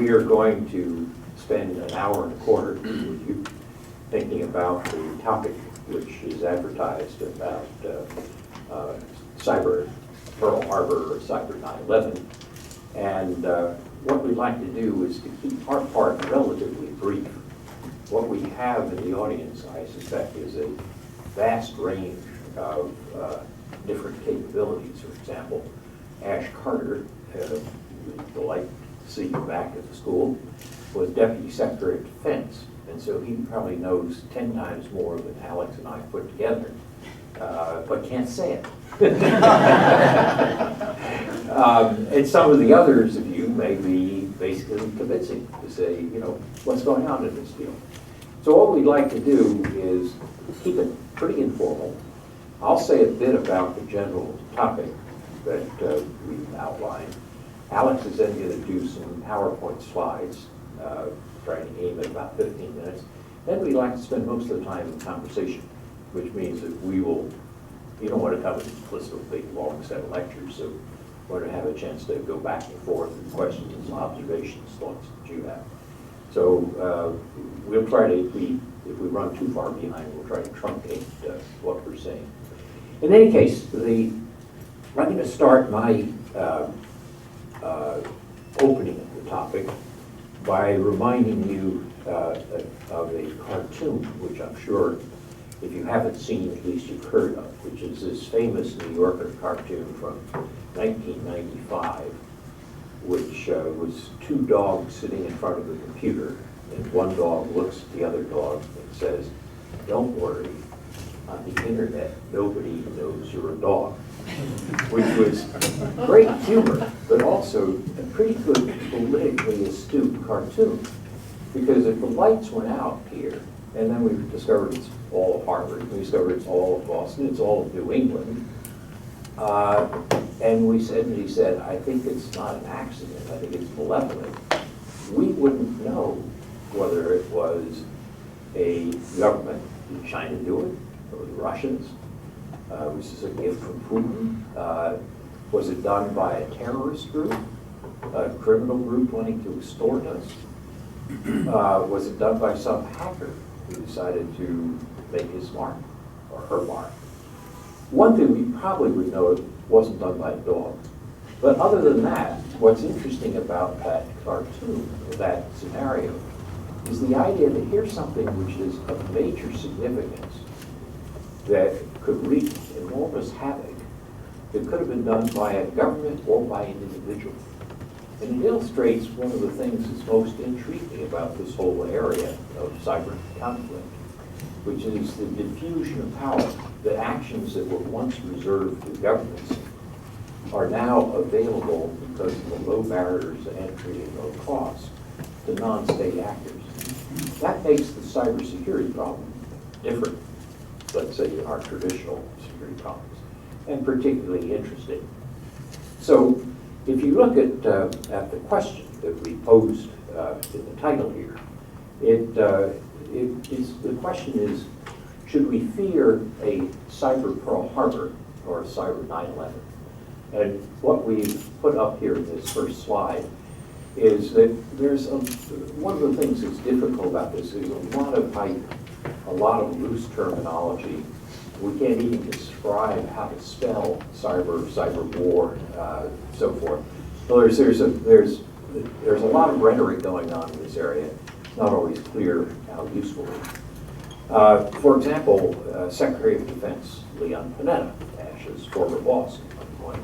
we are going to spend an hour and a quarter with you thinking about the topic which is advertised about cyber Pearl Harbor or cyber 9/11. And what we'd like to do is to keep our part relatively brief. What we have in the audience, I suspect, is a vast range of different capabilities. For example, Ash Carter, we'd delight to see you back at the school, was Deputy Secretary of Defense. And so he probably knows 10 times more than Alex and I put together, but can't say it. And some of the others of you may be basically convincing to say, you know, what's going on in this field. So what we'd like to do is keep it pretty informal. I'll say a bit about the general topic that we've outlined. Alex is then going to do some PowerPoint slides, trying to aim at about 15 minutes. Then we'd like to spend most of the time in conversation, which means that we will, you don't want to come and listen to a big long set of lectures, so we're going to have a chance to go back and forth with questions, observations, thoughts that you have. So we'll try to, if we run too far behind, we'll try to truncate what we're saying. In any case, I'm going to start my opening of the topic by reminding you of a cartoon, which I'm sure if you haven't seen, at least you've heard of, which is this famous New Yorker cartoon from 1995, which was two dogs sitting in front of a computer, and one dog looks at the other dog and says, "Don't worry, on the internet, nobody knows you're a dog," which was great humor, but also a pretty good politically astute cartoon. Because if the lights went out here, and then we discovered it's all of Harvard, we discovered it's all of Boston, it's all of New England, and he said, "I think it's not an accident, I think it's malevolent," we wouldn't know whether it was a government. Did China do it? Or the Russians? Was this a gift from Putin? Was it done by a terrorist group, a criminal group wanting to extort us? Was it done by some hacker who decided to make his mark or her mark? One thing we probably would know, it wasn't done by a dog. But other than that, what's interesting about that cartoon, or that scenario, is the idea that here's something which is of major significance that could wreak enormous havoc that could have been done by a government or by an individual. And it illustrates one of the things that's most intriguing about this whole area of cyber conflict, which is the diffusion of power. The actions that were once reserved for governments are now available because of the low barriers to entry and low cost to non-state actors. That makes the cybersecurity problem different, let's say, our traditional security problems, and particularly interesting. So if you look at the question that we posed in the title here, the question is, should we fear a cyber Pearl Harbor or a cyber 9/11? And what we've put up here in this first slide is that there's one of the things that's difficult about this is a lot of hype, a lot of loose terminology. We can't even describe how to spell cyber war, so forth. So there's a lot of rhetoric going on in this area. It's not always clear how useful it is. For example, Secretary of Defense Leon Panetta, Ash's former boss at one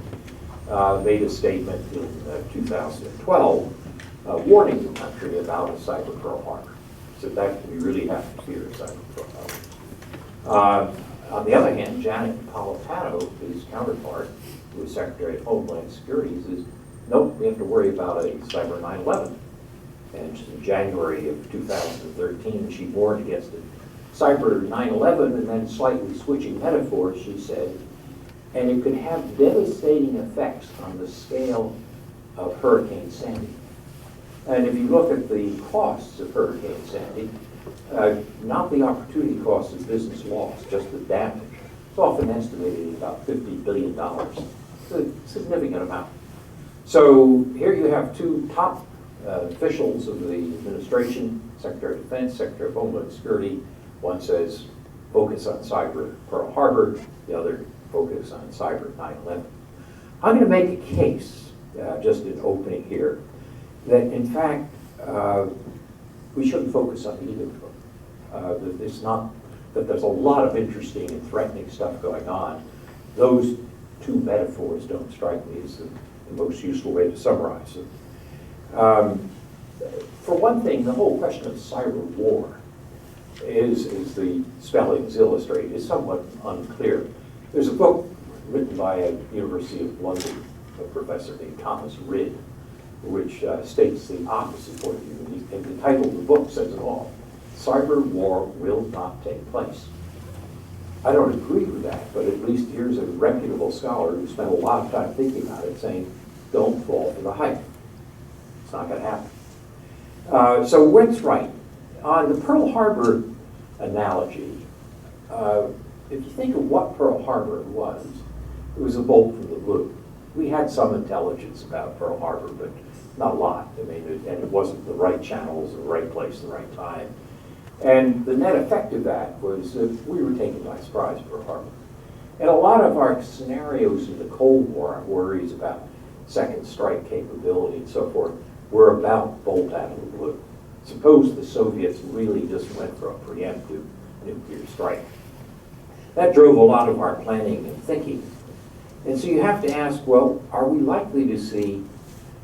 point, made a statement in 2012 warning the country about a cyber Pearl Harbor. So that we really have to fear a cyber Pearl Harbor. On the other hand, Janet Napolitano, his counterpart, who was Secretary of Homeland Security, says, nope, we have to worry about a cyber 9/11. And in January of 2013, she warned against it. Cyber 9/11, and then slightly switching metaphors, she said, and it could have devastating effects on the scale of Hurricane Sandy. And if you look at the costs of Hurricane Sandy, not the opportunity cost of business loss, just the damage. It's often estimated at about $50 billion. It's a significant amount. So here you have two top officials of the administration, Secretary of Defense, Secretary of Homeland Security. One says focus on cyber Pearl Harbor, the other focus on cyber 9/11. I'm going to make a case, just in opening here, that in fact we shouldn't focus on either of them. That it's not that there's a lot of interesting and threatening stuff going on. Those two metaphors don't strike me as the most useful way to summarize them. For one thing, the whole question of cyber war is the spellings illustrate, is somewhat unclear. There's a book written by a University of London, a professor named Thomas Rid, which states the opposite point of view. And the title of the book says it all. Cyber war will not take place. I don't agree with that, but at least here's a reputable scholar who spent a lot of time thinking about it, saying, don't fall for the hype. It's not going to happen. So what's right? On the Pearl Harbor analogy, if you think of what Pearl Harbor was, it was a bolt from the blue. We had some intelligence about Pearl Harbor, but not a lot. I mean, and it wasn't the right channels, the right place, the right time. And the net effect of that was that we were taken by surprise at Pearl Harbor. And a lot of our scenarios in the Cold War, our worries about second strike capability and so forth, were about bolt out of the blue. Suppose the Soviets really just went for a preemptive nuclear strike. That drove a lot of our planning and thinking. And so you have to ask, well, are we likely to see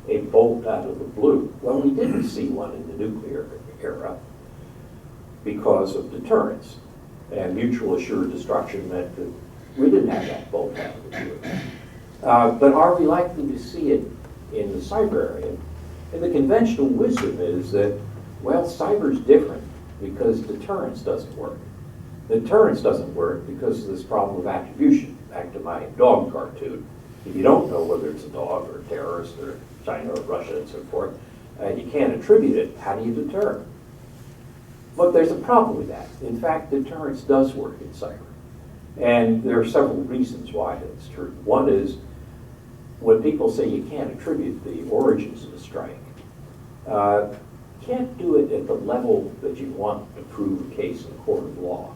a bolt out of the blue? Well, we didn't see one in the nuclear era because of deterrence. And mutual assured destruction meant that we didn't have that bolt out of the blue. But are we likely to see it in the cyber area? And the conventional wisdom is that, well, cyber's different because deterrence doesn't work. Deterrence doesn't work because of this problem of attribution. Back to my dog cartoon. If you don't know whether it's a dog or a terrorist or China or Russia and so forth, you can't attribute it. How do you deter? But there's a problem with that. In fact, deterrence does work in cyber. And there are several reasons why that's true. One is when people say you can't attribute the origins of a strike, you can't do it at the level that you want to prove a case in a court of law.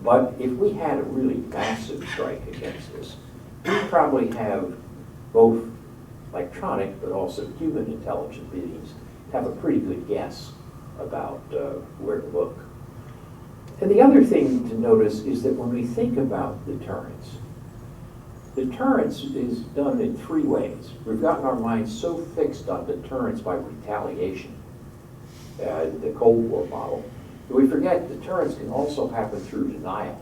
But if we had a really massive strike against us, we'd probably have both electronic but also human intelligence beings have a pretty good guess about where to look. And the other thing to notice is that when we think about deterrence, deterrence is done in three ways. We've gotten our minds so fixed on deterrence by retaliation, the Cold War model, that we forget deterrence can also happen through denial,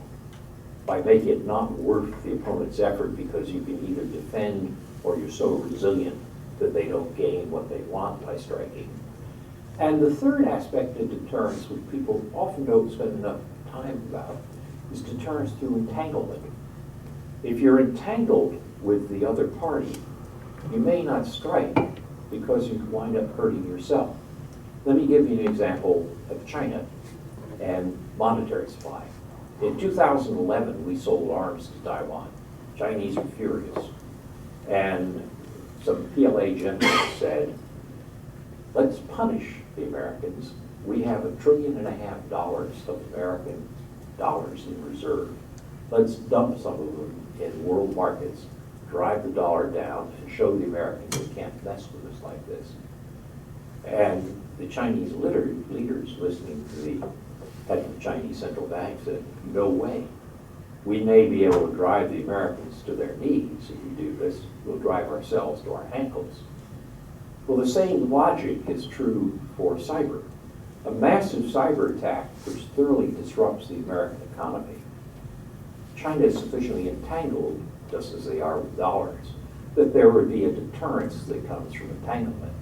by making it not worth the opponent's effort because you can either defend or you're so resilient that they don't gain what they want by striking. And the third aspect of deterrence, which people often don't spend enough time about, is deterrence through entanglement. If you're entangled with the other party, you may not strike because you wind up hurting yourself. Let me give you an example of China and monetary supply. In 2011, we sold arms to Taiwan. Chinese were furious. And some PLA generals said, let's punish the Americans. We have $1.5 trillion of American dollars in reserve. Let's dump some of them in world markets, drive the dollar down, and show the Americans they can't mess with us like this. And the Chinese leaders listening to the head of the Chinese central bank said, no way. We may be able to drive the Americans to their knees. If we do this, we'll drive ourselves to our ankles. Well, the same logic is true for cyber. A massive cyber attack which thoroughly disrupts the American economy. China is sufficiently entangled, just as they are with dollars, that there would be a deterrence that comes from entanglement.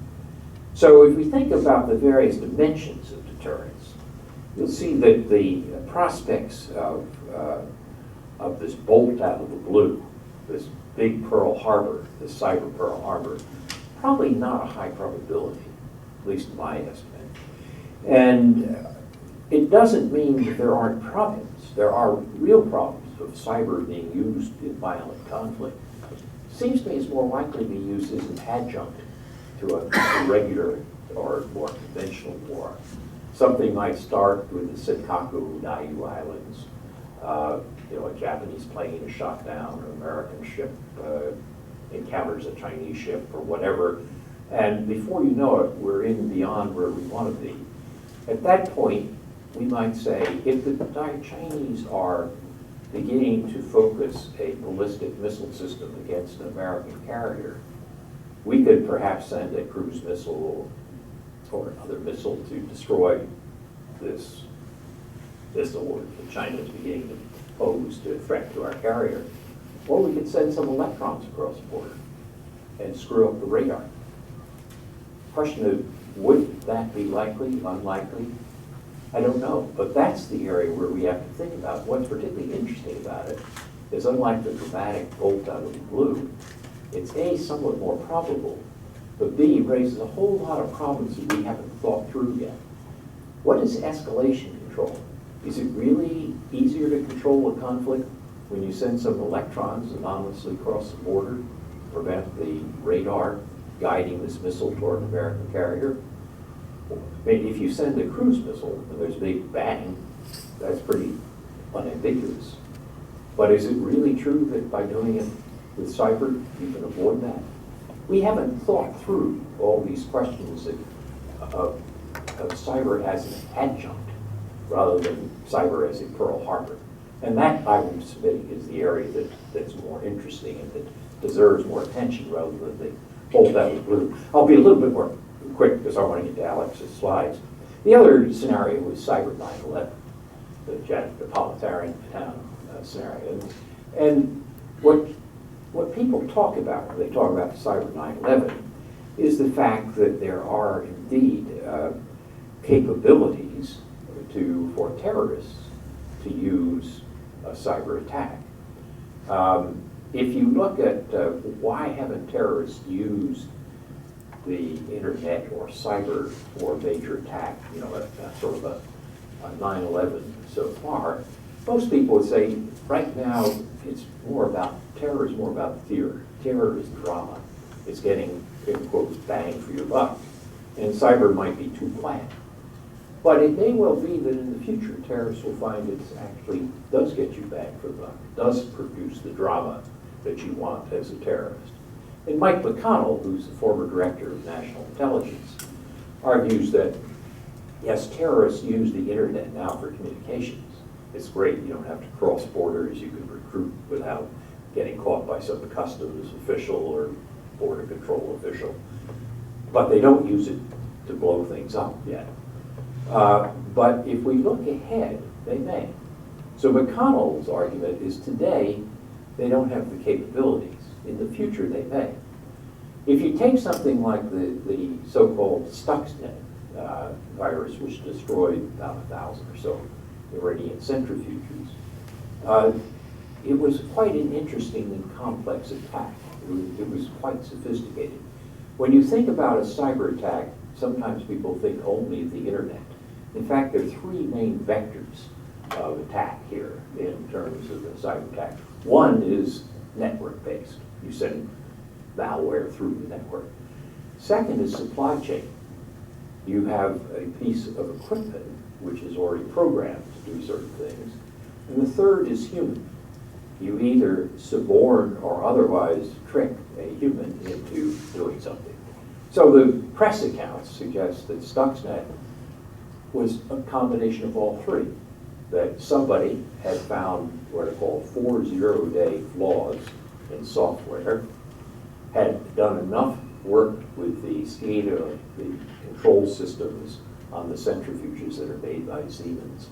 So if we think about the various dimensions of deterrence, you'll see that the prospects of this bolt out of the blue, this big Pearl Harbor, this cyber Pearl Harbor, probably not a high probability, at least in my estimate. And it doesn't mean that there aren't problems. There are real problems of cyber being used in violent conflict. It seems to me it's more likely to be used as an adjunct to a regular or more conventional war. Something might start with the Senkaku Diaoyu Islands. A Japanese plane is shot down, an American ship encounters a Chinese ship or whatever, and before you know it, we're in beyond where we want to be. At that point, we might say, if the Chinese are beginning to focus a ballistic missile system against an American carrier, we could perhaps send a cruise missile or another missile to destroy this missile that China is beginning to pose a threat to our carrier. Or we could send some electrons across the border and screw up the radar. Question of, would that be likely, unlikely? I don't know, but that's the area where we have to think about. What's particularly interesting about it is, unlike the dramatic bolt out of the blue, it's A, somewhat more probable, but B, raises a whole lot of problems that we haven't thought through yet. What is escalation control? Is it really easier to control a conflict when you send some electrons anonymously across the border to prevent the radar guiding this missile toward an American carrier? Maybe if you send a cruise missile and there's a big bang, that's pretty unambiguous. But is it really true that by doing it with cyber, you can avoid that? We haven't thought through all these questions of cyber as an adjunct rather than cyber as a Pearl Harbor. And that, I would submit, is the area that's more interesting and that deserves more attention rather than the bolt out of blue. I'll be a little bit more quick because I want to get to Alex's slides. The other scenario was cyber 9/11, the totalitarian scenario. And what people talk about when they talk about the cyber 9/11 is the fact that there are indeed capabilities for terrorists to use a cyber attack. If you look at why haven't terrorists used the internet or cyber for a major attack, a sort of a 9/11 so far, most people would say right now it's more about, terror is more about theater. Terror is drama. It's getting, in quotes, bang for your buck. And cyber might be too quiet. But it may well be that in the future, terrorists will find it actually does get you bang for the buck, does produce the drama that you want as a terrorist. And Mike McConnell, who's the former director of national intelligence, argues that, yes, terrorists use the internet now for communications. It's great, you don't have to cross borders, you can recruit without getting caught by some customs official or border control official. But they don't use it to blow things up yet. But if we look ahead, they may. So McConnell's argument is today they don't have the capabilities. In the future, they may. If you take something like the so-called Stuxnet virus, which destroyed about 1,000 or so Iranian centrifuges, it was quite an interesting and complex attack. It was quite sophisticated. When you think about a cyber attack, sometimes people think only of the internet. In fact, there are three main vectors of attack here in terms of the cyber attack. One is network-based. You send malware through the network. Second is supply chain. You have a piece of equipment which is already programmed to do certain things. And the third is human. You either suborn or otherwise trick a human into doing something. So the press accounts suggest that Stuxnet was a combination of all three. That somebody had found what are called 4 zero-day flaws in software, had done enough work with the SCADA, the control systems on the centrifuges that are made by Siemens,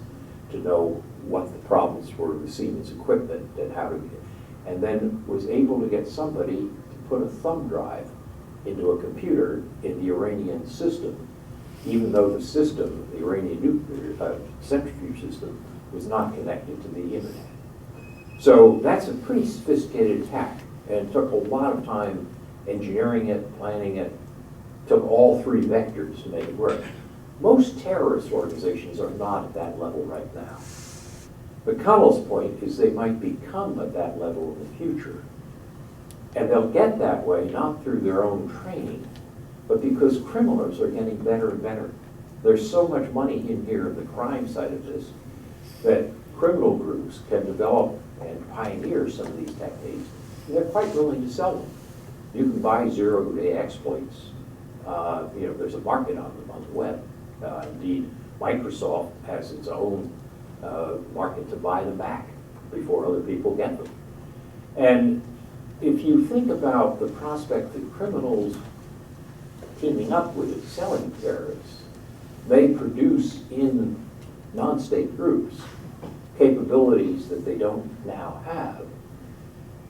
to know what the problems were with Siemens equipment and how to get, and then was able to get somebody to put a thumb drive into a computer in the Iranian system, even though the system, the Iranian nuclear centrifuge system, was not connected to the internet. So that's a pretty sophisticated attack, and it took a lot of time engineering it, planning it, took all three vectors to make it work. Most terrorist organizations are not at that level right now. McConnell's point is they might become at that level in the future. And they'll get that way not through their own training, but because criminals are getting better and better. There's so much money in here in the crime side of this that criminal groups can develop and pioneer some of these techniques. And they're quite willing to sell them. You can buy zero-day exploits. There's a market on them on the web. Indeed, Microsoft has its own market to buy them back before other people get them. And if you think about the prospect that criminals teaming up with selling terrorists, they produce in non-state groups capabilities that they don't now have,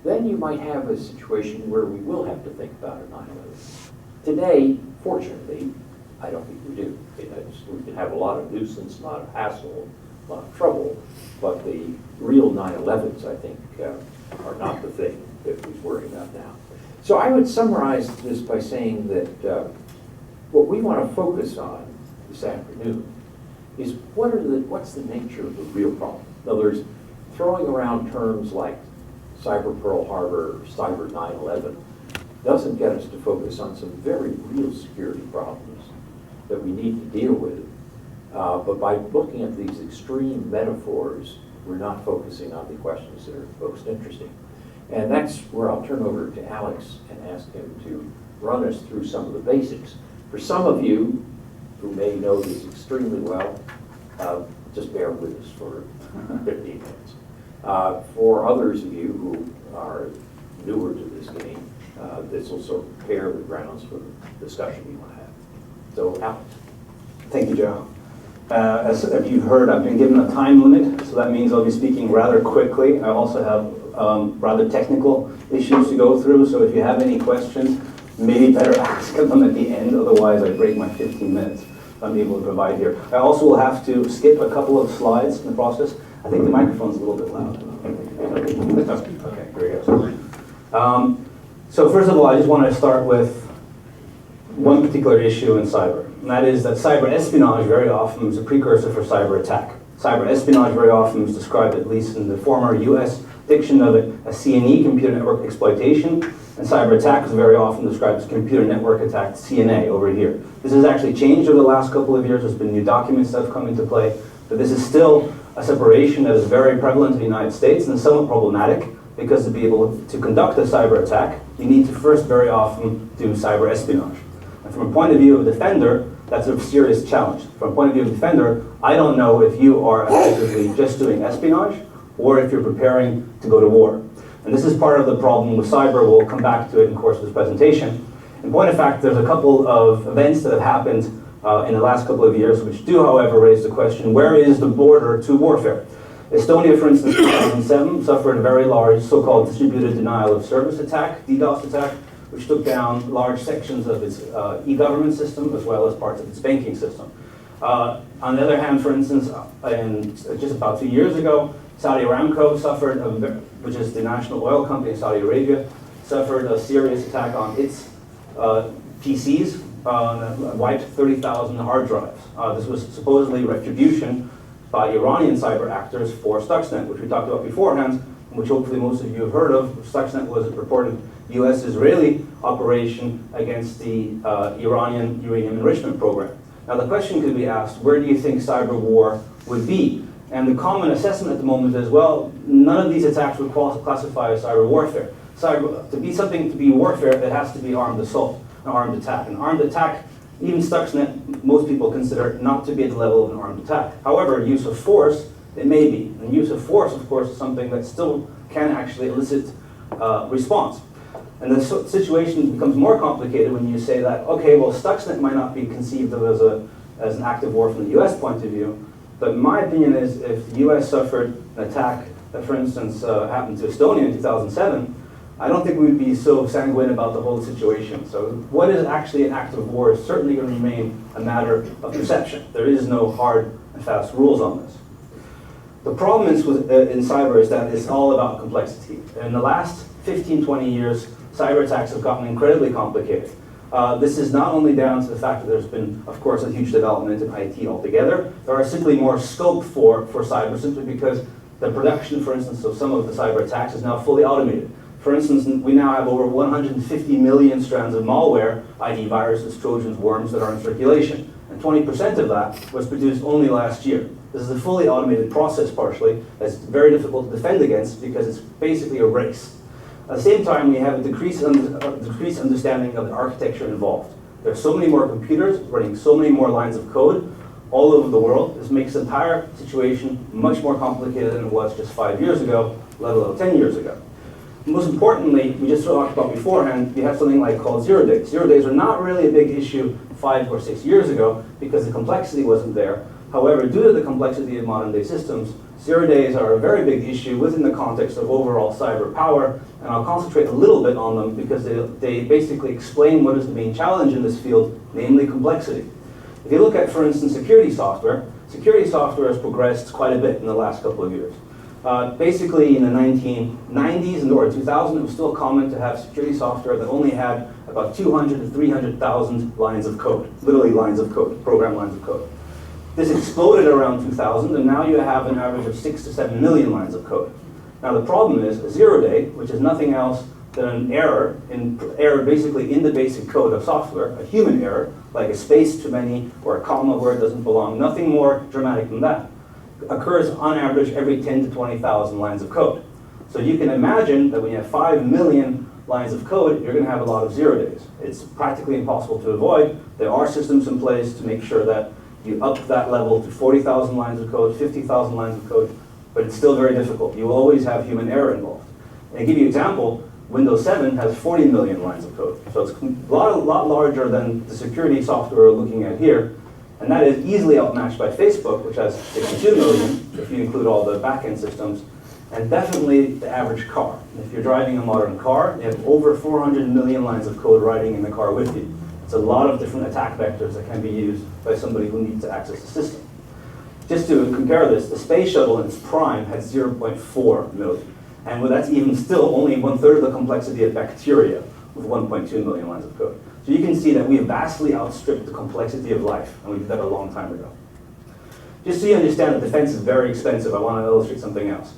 then you might have a situation where we will have to think about a 9/11. Today, fortunately, I don't think we do. We can have a lot of nuisance, a lot of hassle, a lot of trouble, but the real 9/11s, I think, are not the thing that we worry about now. So I would summarize this by saying that what we want to focus on this afternoon is what's the nature of the real problem. In other words, throwing around terms like Cyber Pearl Harbor or Cyber 9/11 doesn't get us to focus on some very real security problems that we need to deal with. But by looking at these extreme metaphors, we're not focusing on the questions that are most interesting. And that's where I'll turn over to Alex and ask him to run us through some of the basics. For some of you who may know this extremely well, just bear with us for 15 minutes. For others of you who are newer to this game, this will sort of prepare the grounds for the discussion you want to have. So, Alex. Thank you, Joe. As you've heard, I've been given a time limit, so that means I'll be speaking rather quickly. I also have rather technical issues to go through, so if you have any questions, maybe better ask them at the end, otherwise I break my 15 minutes I'm able to provide here. I also will have to skip a couple of slides in the process. I think the microphone's a little bit loud. Okay, very good. So first of all, I just want to start with one particular issue in cyber, and that is that cyber espionage very often is a precursor for cyber attack. Cyber espionage very often is described, at least in the former US diction of it, as CNE, computer network exploitation, and cyber attack is very often described as computer network attack, CNA, over here. This has actually changed over the last couple of years. There's been new documents that have come into play, but this is still a separation that is very prevalent in the United States and is somewhat problematic, because to be able to conduct a cyber attack, you need to first very often do cyber espionage. And from a point of view of a defender, that's a serious challenge. From a point of view of a defender, I don't know if you are effectively just doing espionage or if you're preparing to go to war. And this is part of the problem with cyber. We'll come back to it in the course of this presentation. In point of fact, there's a couple of events that have happened in the last couple of years which do, however, raise the question, where is the border to warfare? Estonia, for instance, in 2007, suffered a very large so-called distributed denial of service attack, DDoS attack, which took down large sections of its e-government system as well as parts of its banking system. On the other hand, for instance, just about 2 years ago, Saudi Aramco suffered, which is the national oil company in Saudi Arabia, suffered a serious attack on its PCs, wiped 30,000 hard drives. This was supposedly retribution by Iranian cyber actors for Stuxnet, which we talked about beforehand, which hopefully most of you have heard of. Stuxnet was a reported US-Israeli operation against the Iranian uranium enrichment program. Now the question could be asked, where do you think cyber war would be? And the common assessment at the moment is, well, none of these attacks would classify as cyber warfare. To be warfare, it has to be armed assault, an armed attack. An armed attack, even Stuxnet, most people consider not to be at the level of an armed attack. However, use of force, it may be. And use of force, of course, is something that still can actually elicit response. And the situation becomes more complicated when you say that, okay, well, Stuxnet might not be conceived of as an active war from the US point of view, but my opinion is if the US suffered an attack that, for instance, happened to Estonia in 2007, I don't think we'd be so sanguine about the whole situation. So what is actually an act of war is certainly going to remain a matter of perception. There is no hard and fast rules on this. The problem is in cyber is that it's all about complexity. In the last 15, 20 years, cyber attacks have gotten incredibly complicated. This is not only down to the fact that there's been, of course, a huge development in IT altogether. There are simply more scope for cyber, simply because the production, for instance, of some of the cyber attacks is now fully automated. For instance, we now have over 150 million strands of malware, i.e. viruses, trojans, worms that are in circulation. And 20% of that was produced only last year. This is a fully automated process partially that's very difficult to defend against because it's basically a race. At the same time, we have a decreased understanding of the architecture involved. There are so many more computers running so many more lines of code all over the world. This makes the entire situation much more complicated than it was just 5 years ago, let alone 10 years ago. Most importantly, we just talked about beforehand, you have something like called 0 days. 0 days are not really a big issue 5 or 6 years ago because the complexity wasn't there. However, due to the complexity of modern day systems, 0 days are a very big issue within the context of overall cyber power, and I'll concentrate a little bit on them because they basically explain what is the main challenge in this field, namely complexity. If you look at, for instance, security software has progressed quite a bit in the last couple of years. Basically, in the 1990s and or 2000, it was still common to have security software that only had about 200 to 300,000 lines of code, literally lines of code, program lines of code. This exploded around 2000, and now you have an average of 6 to 7 million lines of code. Now the problem is a 0 day, which is nothing else than an error basically in the basic code of software, a human error, like a space too many or a comma where it doesn't belong, nothing more dramatic than that, occurs on average every 10 to 20,000 lines of code. So you can imagine that when you have 5 million lines of code, you're going to have a lot of 0 days. It's practically impossible to avoid. There are systems in place to make sure that you up that level to 40,000 lines of code, 50,000 lines of code, but it's still very difficult. You will always have human error involved. And to give you an example, Windows 7 has 40 million lines of code. So it's a lot larger than the security software we're looking at here. And that is easily outmatched by Facebook, which has 62 million, if you include all the back-end systems, and definitely the average car. If you're driving a modern car, you have over 400 million lines of code riding in the car with you. It's a lot of different attack vectors that can be used by somebody who needs to access the system. Just to compare this, the space shuttle in its prime had 0.4 million. And that's even still only 1/3 of the complexity of bacteria with 1.2 million lines of code. So you can see that we have vastly outstripped the complexity of life, and we did that a long time ago. Just so you understand that defense is very expensive, I want to illustrate something else.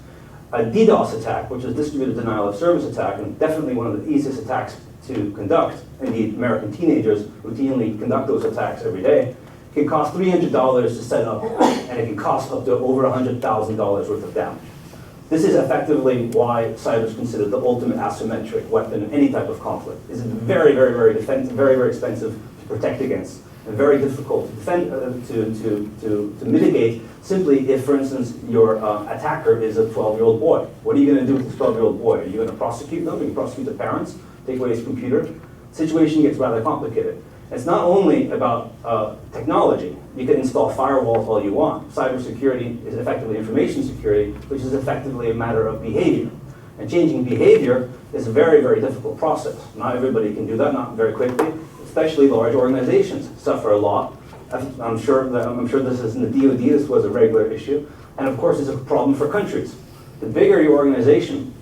A DDoS attack, which is distributed denial of service attack, and definitely one of the easiest attacks to conduct, indeed American teenagers routinely conduct those attacks every day, can cost $300 to set up, and it can cost up to over $100,000 worth of damage. This is effectively why cyber is considered the ultimate asymmetric weapon in any type of conflict. It's very, very, very very expensive to protect against, and very difficult to defend, to mitigate. Simply, if, for instance, your attacker is a 12-year-old boy, what are you going to do with this 12-year-old boy? Are you going to prosecute them? Are you going to prosecute the parents? Take away his computer? The situation gets rather complicated. It's not only about technology. You can install firewalls all you want. Cybersecurity is effectively information security, which is effectively a matter of behavior. And changing behavior is a very, very difficult process. Not everybody can do that, not very quickly. Especially large organizations suffer a lot. I'm sure this is in the DoD, this was a regular issue. And of course, it's a problem for countries. The bigger your organization,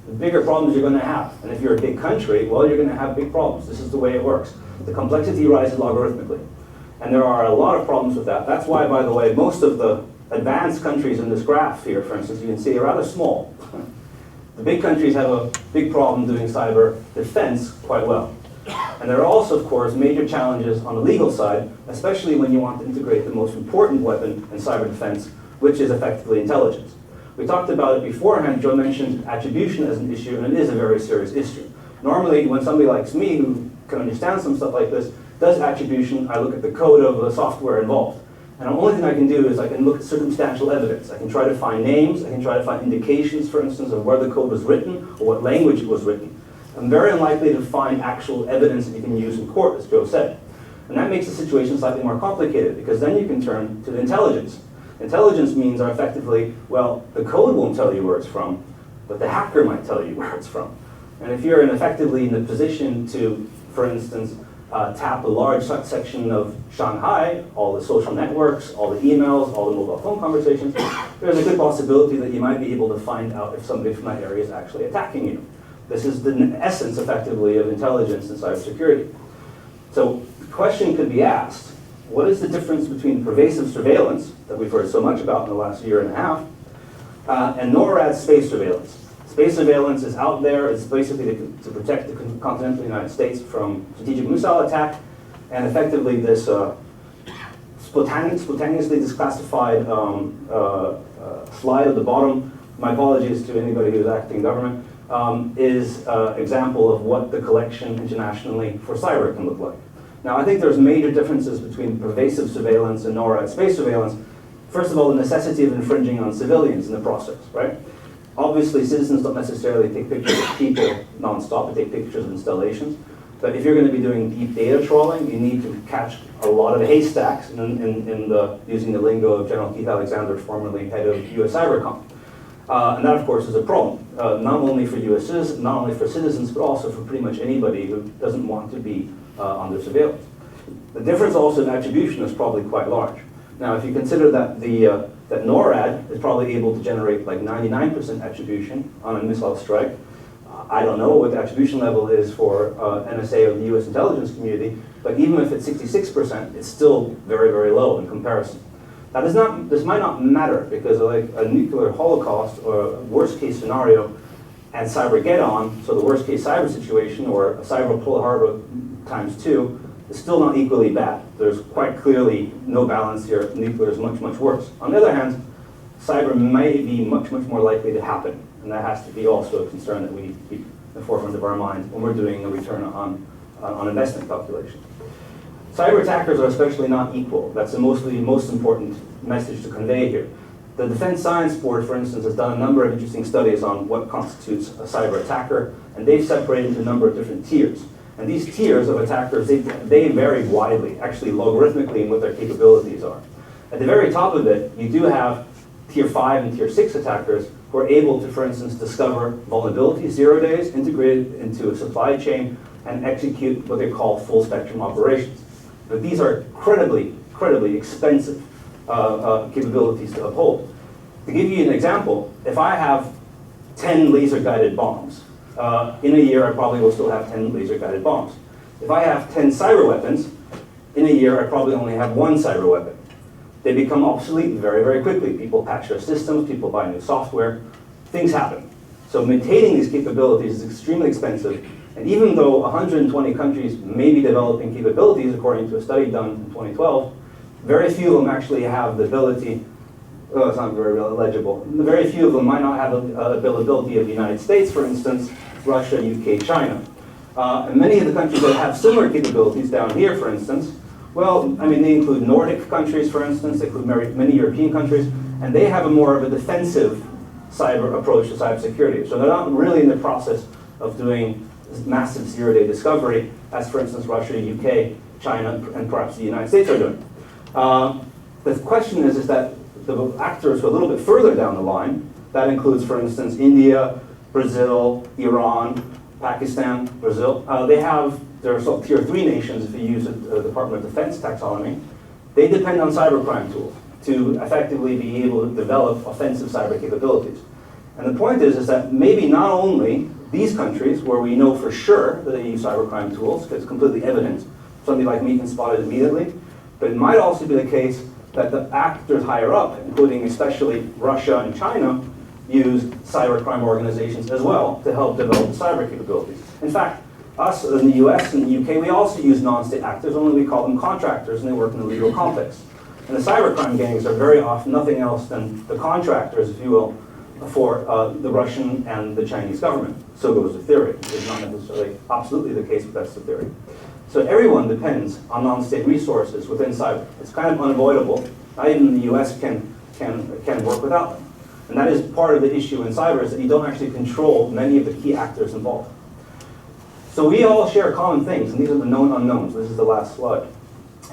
the bigger problems you're going to have. And if you're a big country, well, you're going to have big problems. This is the way it works. The complexity rises logarithmically. And there are a lot of problems with that. That's why, by the way, most of the advanced countries in this graph here, for instance, you can see are rather small. The big countries have a big problem doing cyber defense quite well. And there are also, of course, major challenges on the legal side, especially when you want to integrate the most important weapon in cyber defense, which is effectively intelligence. We talked about it beforehand. Joe mentioned attribution as an issue, and it is a very serious issue. Normally, when somebody like me, who can understand some stuff like this, does attribution, I look at the code of the software involved. And the only thing I can do is I can look at circumstantial evidence. I can try to find names, I can try to find indications, for instance, of where the code was written or what language it was written. I'm very unlikely to find actual evidence that you can use in court, as Joe said. And that makes the situation slightly more complicated, because then you can turn to the intelligence. Intelligence means are effectively, well, the code won't tell you where it's from, but the hacker might tell you where it's from. And if you're effectively in the position to, for instance, tap a large section of Shanghai, all the social networks, all the emails, all the mobile phone conversations, there's a good possibility that you might be able to find out if somebody from that area is actually attacking you. This is the essence, effectively, of intelligence and cybersecurity. So the question could be asked, what is the difference between pervasive surveillance, that we've heard so much about in the last year and a half, and NORAD space surveillance? Space surveillance is out there. It's basically to protect the continental United States from strategic missile attack, and effectively this spontaneously disclassified slide at the bottom, my apologies to anybody who's acting in government, is an example of what the collection internationally for cyber can look like. Now, I think there's major differences between pervasive surveillance and NORAD space surveillance. First of all, the necessity of infringing on civilians in the process, right? Obviously, citizens don't necessarily take pictures of people nonstop, they take pictures of installations. But if you're going to be doing deep data trawling, you need to catch a lot of haystacks using the lingo of General Keith Alexander, formerly head of US Cybercom. And that, of course, is a problem, not only for not only for citizens, but also for pretty much anybody who doesn't want to be under surveillance. The difference also in attribution is probably quite large. Now, if you consider that that NORAD is probably able to generate like 99% attribution on a missile strike, I don't know what the attribution level is for NSA or the US intelligence community, but even if it's 66%, it's still very, very low in comparison. Now, this might not matter because like a nuclear holocaust or a worst case scenario and cyber get-on, so the worst case cyber situation or a cyber Pearl Harbor ×2 is still not equally bad. There's quite clearly no balance here. Nuclear is much, much worse. On the other hand, cyber may be much, much more likely to happen. And that has to be also a concern that we need to keep in the forefront of our mind when we're doing a return on investment calculation. Cyber attackers are especially not equal. That's the most important message to convey here. The Defense Science Board, for instance, has done a number of interesting studies on what constitutes a cyber attacker, and they've separated into a number of different tiers. And these tiers of attackers, they vary widely, actually logarithmically in what their capabilities are. At the very top of it, you do have Tier 5 and Tier 6 attackers who are able to, for instance, discover vulnerabilities 0 days, integrate it into a supply chain, and execute what they call full spectrum operations. But these are incredibly, incredibly expensive capabilities to uphold. To give you an example, if I have 10 laser-guided bombs, in a year I probably will still have 10 laser-guided bombs. If I have 10 cyber weapons, in a year I probably only have 1 cyber weapon. They become obsolete very, very quickly. People patch their systems, people buy new software, things happen. So maintaining these capabilities is extremely expensive, and even though 120 countries may be developing capabilities, according to a study done in 2012, very few of them actually have the ability, it's not very legible, very few of them might not have the availability of the United States, for instance, Russia, UK, China. And many of the countries that have similar capabilities down here, for instance, well, I mean, they include Nordic countries, for instance, they include many European countries, and they have a more of a defensive cyber approach to cybersecurity. So they're not really in the process of doing massive zero-day discovery, as for instance, Russia, UK, China, and perhaps the United States are doing. The question is that the actors who are a little bit further down the line, that includes, for instance, India, Brazil, Iran, Pakistan, Brazil, they're sort of tier 3 nations if you use a Department of Defense taxonomy. They depend on cybercrime tools to effectively be able to develop offensive cyber capabilities. And the point is that maybe not only these countries, where we know for sure that they use cybercrime tools, because it's completely evident, somebody like me can spot it immediately, but it might also be the case that the actors higher up, including especially Russia and China, use cybercrime organizations as well to help develop cyber capabilities. In fact, us in the US and the UK, we also use non-state actors, only we call them contractors, and they work in the legal context. And the cybercrime gangs are very often nothing else than the contractors, if you will, for the Russian and the Chinese government. So goes the theory. It's not necessarily absolutely the case, but that's the theory. So everyone depends on non-state resources within cyber. It's kind of unavoidable. Not even the US can work without them. And that is part of the issue in cyber, is that you don't actually control many of the key actors involved. So we all share common things, and these are the known unknowns. This is the last slide.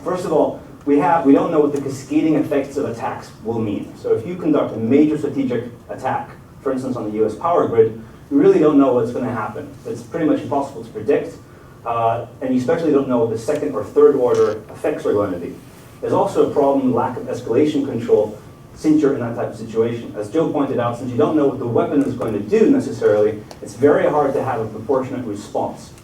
First of all, we don't know what the cascading effects of attacks will mean. So if you conduct a major strategic attack, for instance on the US power grid, you really don't know what's going to happen. It's pretty much impossible to predict, and you especially don't know what the second or third order effects are going to be. There's also a problem, lack of escalation control, since you're in that type of situation. As Joe pointed out, since you don't know what the weapon is going to do necessarily, it's very hard to have a proportionate response.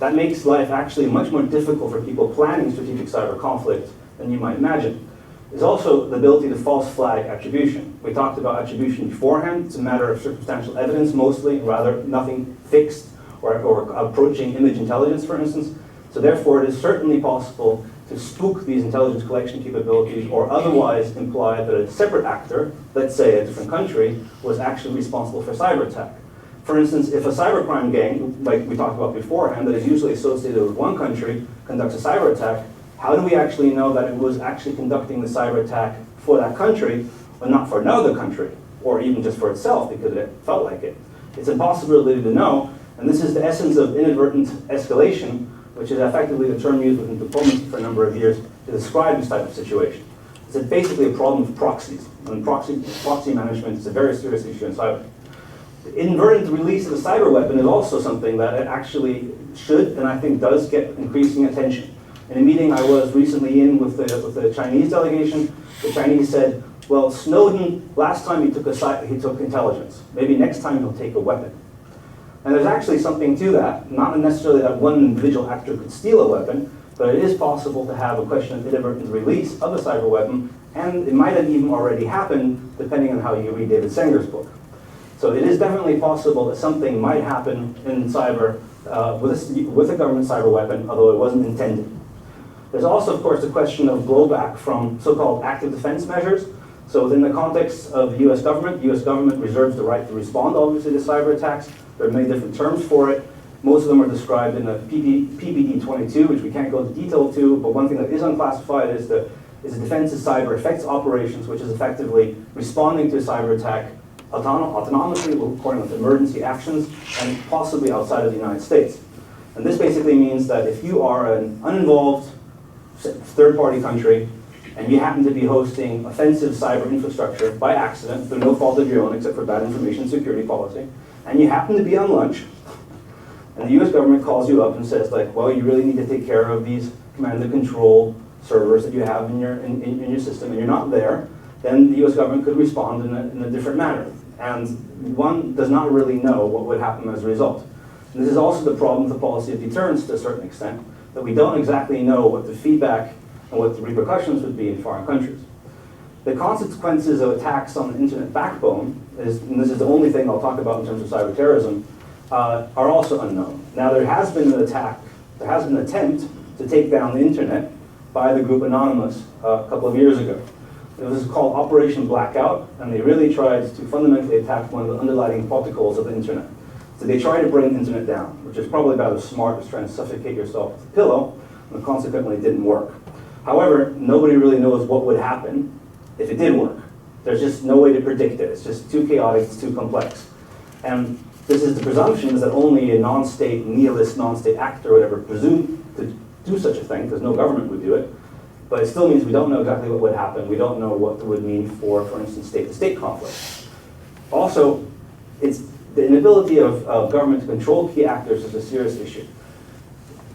That makes life actually much more difficult for people planning strategic cyber conflict than you might imagine. is also the ability to false flag attribution. We talked about attribution beforehand. It's a matter of circumstantial evidence mostly, rather nothing fixed or approaching image intelligence, for instance. So therefore, it is certainly possible to spook these intelligence collection capabilities or otherwise imply that a separate actor, let's say a different country, was actually responsible for cyber attack. For instance, if a cybercrime gang, like we talked about beforehand, that is usually associated with one country, conducts a cyber attack, how do we actually know that it was actually conducting the cyber attack for that country, but not for another country, or even just for itself because it felt like it? It's impossibility to know, and this is the essence of inadvertent escalation, which is effectively the term used within diplomacy for a number of years to describe this type of situation. It's basically a problem of proxies, and proxy management is a very serious issue in cyber. The inadvertent release of a cyber weapon is also something that it actually should, and I think does, get increasing attention. In a meeting I was recently in with the Chinese delegation, the Chinese said, well, Snowden, last time he took intelligence. Maybe next time he'll take a weapon. And there's actually something to that. Not necessarily that one individual actor could steal a weapon, but it is possible to have a question of inadvertent release of a cyber weapon, and it might have even already happened, depending on how you read David Senger's book. So it is definitely possible that something might happen in cyber with a government cyber weapon, although it wasn't intended. There's also, of course, the question of blowback from so-called active defense measures. So within the context of the US government reserves the right to respond, obviously, to cyber attacks. There are many different terms for it. Most of them are described in the PPD 22, which we can't go into detail to, but one thing that is unclassified is the defense's cyber effects operations, which is effectively responding to a cyber attack autonomously, according to emergency actions, and possibly outside of the United States. And this basically means that if you are an uninvolved third-party country, and you happen to be hosting offensive cyber infrastructure by accident, through no fault of your own except for bad information security policy, and you happen to be on lunch, and the US government calls you up and says, like, well, you really need to take care of these command and control servers that you have in your system, and you're not there, then the US government could respond in a different manner. And one does not really know what would happen as a result. And this is also the problem with the policy of deterrence to a certain extent, that we don't exactly know what the feedback and what the repercussions would be in foreign countries. The consequences of attacks on the internet backbone, and this is the only thing I'll talk about in terms of cyber terrorism, are also unknown. Now there has been an attempt to take down the internet by the group Anonymous a couple of years ago. It was called Operation Blackout, and they really tried to fundamentally attack one of the underlying protocols of the internet. So they tried to bring the internet down, which is probably about as smart as trying to suffocate yourself with a pillow, and consequently it didn't work. However, nobody really knows what would happen if it did work. There's just no way to predict it. It's just too chaotic, it's too complex. And this is the presumption is that only a non-state, nihilist, non-state actor would ever presume to do such a thing, because no government would do it. But it still means we don't know exactly what would happen. We don't know what it would mean for instance, state-to-state conflict. Also, it's the inability of government to control key actors is a serious issue.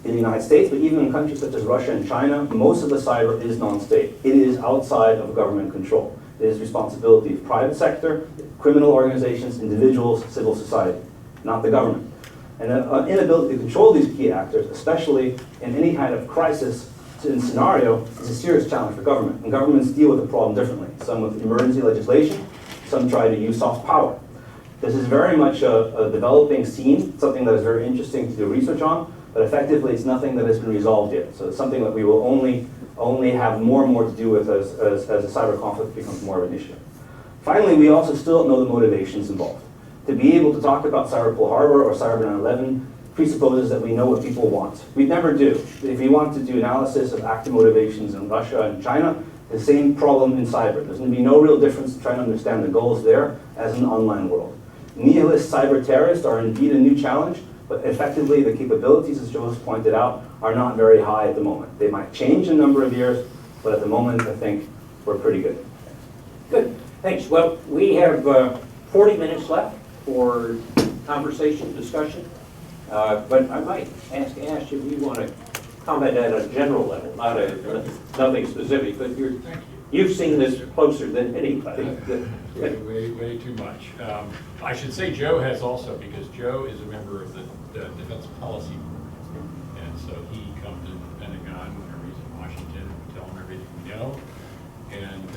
In the United States, but even in countries such as Russia and China, most of the cyber is non-state. It is outside of government control. It is responsibility of private sector, criminal organizations, individuals, civil society, not the government. And an inability to control these key actors, especially in any kind of crisis scenario, is a serious challenge for government. And governments deal with the problem differently. Some with emergency legislation, some try to use soft power. This is very much a developing scene, something that is very interesting to do research on, but effectively it's nothing that has been resolved yet. So it's something that we will only have more and more to do with as the cyber conflict becomes more of an issue. Finally, we also still don't know the motivations involved. To be able to talk about Cyber Pearl Harbor or Cyber 9/11 presupposes that we know what people want. We never do. If we want to do analysis of active motivations in Russia and China, the same problem in cyber. There's going to be no real difference in trying to understand the goals there as in the online world. Nihilist cyber terrorists are indeed a new challenge, but effectively the capabilities, as Joe has pointed out, are not very high at the moment. They might change in a number of years, but at the moment I think we're pretty good. Good, thanks. Well, we have 40 minutes left for conversation, discussion. But I might ask Ash if you want to comment at a general level, nothing specific, but you've seen this closer than anybody. Way too much. I should say Joe has also, because Joe is a member of the Defense Policy Board, and so he comes to the Pentagon whenever he's in Washington, and we tell him everything we know, and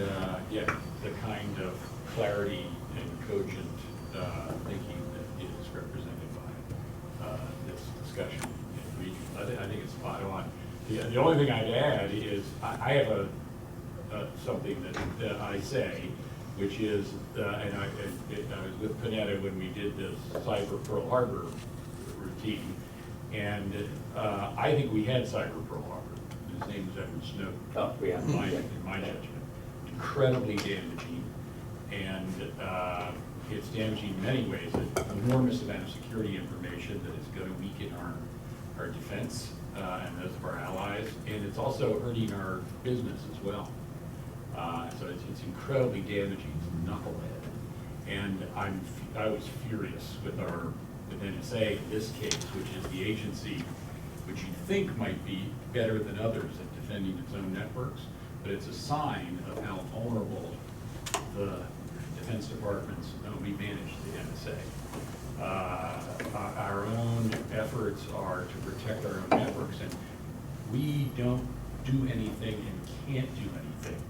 yet the kind of clarity and cogent thinking that is represented by this discussion in the region. I think it's spot on. The only thing I'd add is I have something that I say, which is, and I was with Panetta when we did this Cyber Pearl Harbor routine, and I think we had Cyber Pearl Harbor. His name was Edward Snowden. Oh, yeah. In my judgment. Incredibly damaging, and it's damaging in many ways. An enormous amount of security information that is going to weaken our defense and those of our allies, and it's also hurting our business as well. So it's incredibly damaging. It's knucklehead, and I was furious with NSA in this case, which is the agency which you think might be better than others at defending its own networks, but it's a sign of how vulnerable the Defense Department's we manage the NSA. Our own efforts are to protect our own networks, and we don't do anything and can't do anything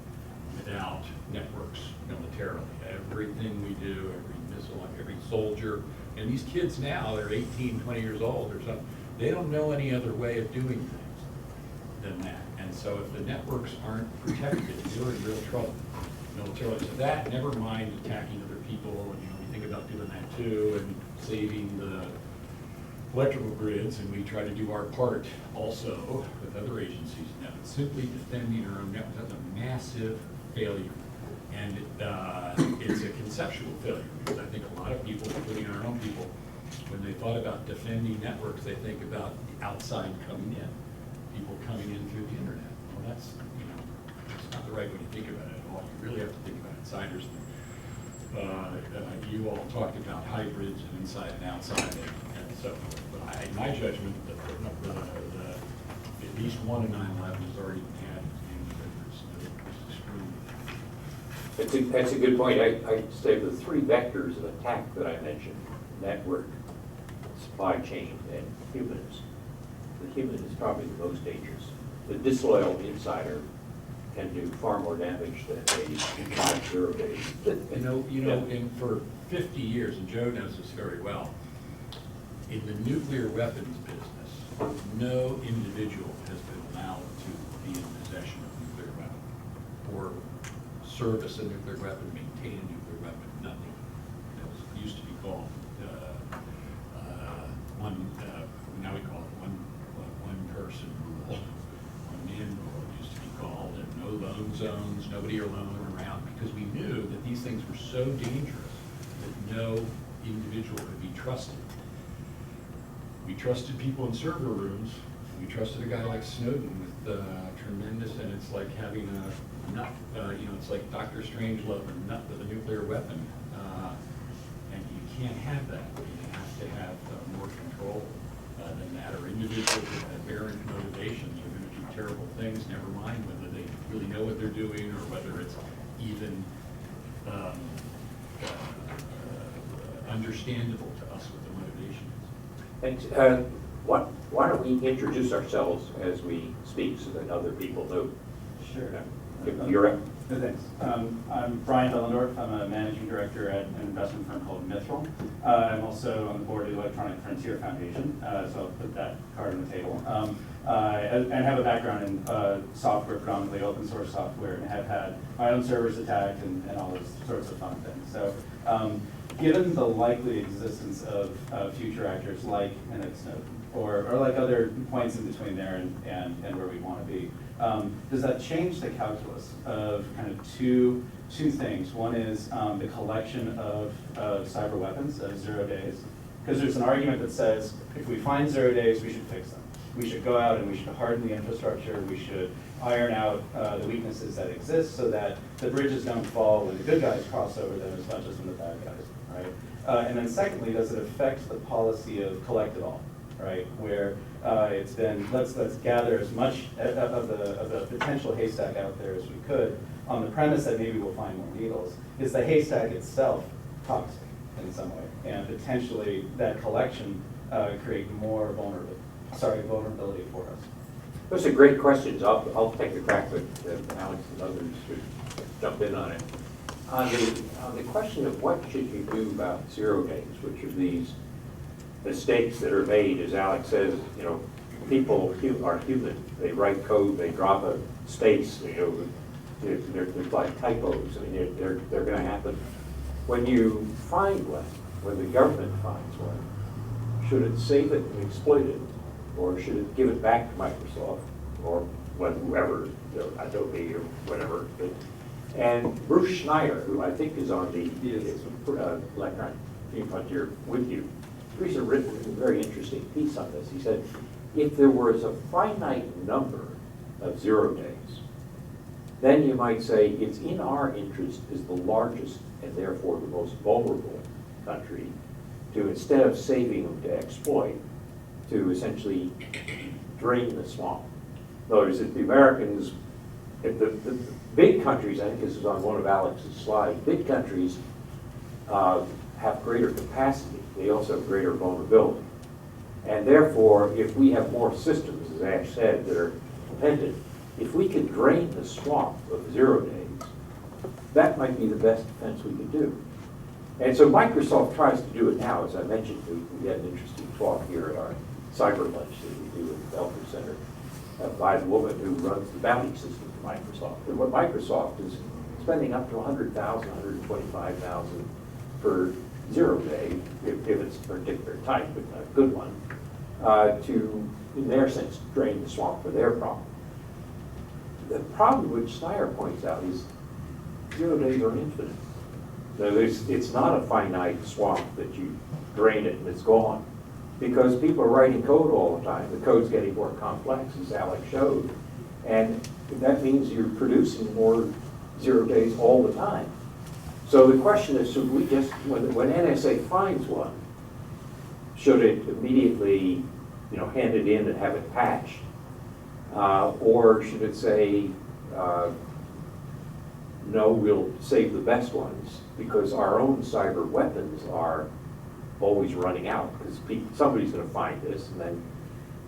without networks militarily. Everything we do, every missile, every soldier, and these kids now, they're 18, 20 years old or something, they don't know any other way of doing things than that. And so if the networks aren't protected, you're in real trouble militarily. So that, never mind attacking other people, and we think about doing that too, and saving the electrical grids, and we try to do our part also with other agencies now. But simply defending our own networks, that's a massive failure. And it's a conceptual failure, because I think a lot of people, including our own people, when they thought about defending networks, they think about the outside coming in, people coming in through the internet. Well, that's not the right way to think about it at all. You really have to think about insiders. You all talked about hybrids and inside and outside, and so, but in my judgment, at least one in 9/11 has already had That's a good point. I say the three vectors of attack that I mentioned: network, supply chain, and humans. The human is probably the most dangerous. The disloyal insider can do far more damage than a 5-0 base. And for 50 years, and Joe knows this very well, in the nuclear weapons business, no individual has been allowed to be in possession of a nuclear weapon or service a nuclear weapon, maintain a nuclear weapon, nothing. It used to be called now we call it one person rule, one man rule it used to be called, and no lone zones, nobody alone around, because we knew that these things were so dangerous that no individual could be trusted. We trusted people in server rooms. We trusted a guy like Snowden with tremendous, and it's like having a nut, it's like Dr. Strangelove, a nut with a nuclear weapon. And you can't have that. You have to have more control than that, or individuals with aberrant motivations are going to do terrible things, never mind whether they really know what they're doing or whether it's even understandable to us what the motivation is. And why don't we introduce ourselves as we speak so that other people know? Sure. You're up. No, thanks. I'm Brian Bellendorf. I'm a managing director at an investment firm called Mithril. I'm also on the board of the Electronic Frontier Foundation, so I'll put that card on the table. And have a background in software, predominantly open source software, and have had my own servers attacked and all those sorts of fun things. So given the likely existence of future actors like Snowden, or like other points in between there and where we want to be, does that change the calculus of kind of two things? One is the collection of cyber weapons of 0 days, because there's an argument that says if we find 0 days, we should fix them. We should go out and we should harden the infrastructure. We should iron out the weaknesses that exist so that the bridges don't fall when the good guys cross over them as much as when the bad guys, right? And then secondly, does it affect the policy of collect it all, right? Where it's been, let's gather as much of the potential haystack out there as we could on the premise that maybe we'll find more needles. Is the haystack itself toxic in some way? And potentially that collection create more vulnerability for us. Those are great questions. I'll take a crack, but Alex and others should jump in on it. On the question of what should you do about 0 days, which are these mistakes that are made, as Alex says, people are human. They write code, they drop a space, they're like typos. I mean, they're going to happen. When you find one, when the government finds one, should it save it and exploit it, or should it give it back to Microsoft, or whoever, Adobe or whatever? And Bruce Schneier, who I think is on the Electronic Frontier with you, Bruce has written a very interesting piece on this. He said, if there was a finite number of 0 days, then you might say it's in our interest as the largest and therefore the most vulnerable country to, instead of saving them to exploit, to essentially drain the swamp. In other words, if the Americans, if the big countries, I think this is on one of Alex's slides, big countries have greater capacity. They also have greater vulnerability. And therefore, if we have more systems, as Ash said, that are dependent, if we could drain the swamp of 0 days, that might be the best defense we could do. And so Microsoft tries to do it now. As I mentioned, we had an interesting talk here at our cyber lunch that we do at the Belfer Center by the woman who runs the bounty system for Microsoft. And what Microsoft is spending up to $100,000, $125,000 for 0 day, if it's a particular type, but a good one, to, in their sense, drain the swamp for their problem. The problem which Schneier points out is 0 days are infinite. So it's not a finite swamp that you drain it and it's gone. Because people are writing code all the time. The code's getting more complex, as Alex showed. And that means you're producing more 0 days all the time. So the question is, should we just, when NSA finds one, should it immediately hand it in and have it patched? Or should it say, no, we'll save the best ones because our own cyber weapons are always running out because somebody's going to find this,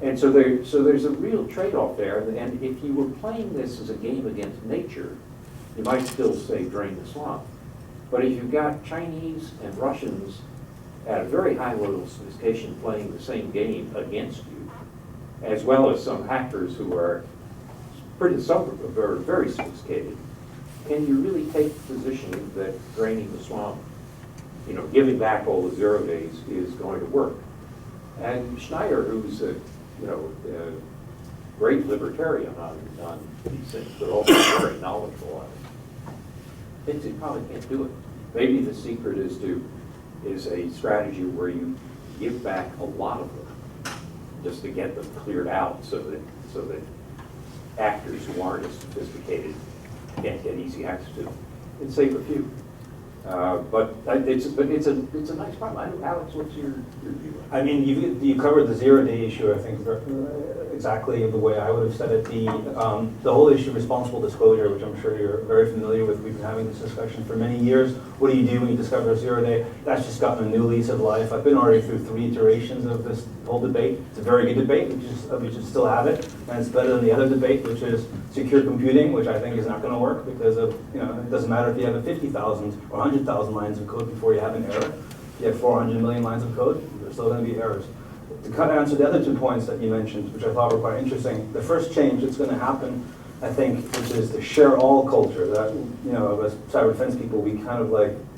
and so there's a real trade-off there. And if you were playing this as a game against nature, you might still say drain the swamp. But if you've got Chinese and Russians at a very high level of sophistication playing the same game against you, as well as some hackers who are very sophisticated, can you really take the position that draining the swamp, giving back all the 0 days is going to work? And Schneier, who's a great libertarian on these things, but also very knowledgeable on it, thinks he probably can't do it. Maybe the secret is a strategy where you give back a lot of them just to get them cleared out so that actors who aren't as sophisticated can't get easy access to them and save a few. But it's a nice problem. Alex, what's your view? I mean, you covered the 0 day issue, I think, exactly the way I would have said it. The whole issue of responsible disclosure, which I'm sure you're very familiar with, we've been having this discussion for many years. What do you do when you discover a 0 day? That's just gotten a new lease of life. I've been already through 3 iterations of this whole debate. It's a very good debate, we should still have it, and it's better than the other debate, which is secure computing, which I think is not going to work because of, it doesn't matter if you have 50,000 or 100,000 lines of code before you have an error. If you have 400 million lines of code, there's still going to be errors. To answer the other 2 points that you mentioned, which I thought were quite interesting, the first change that's going to happen, I think, which is the share all culture that, as cyber defense people, we kind of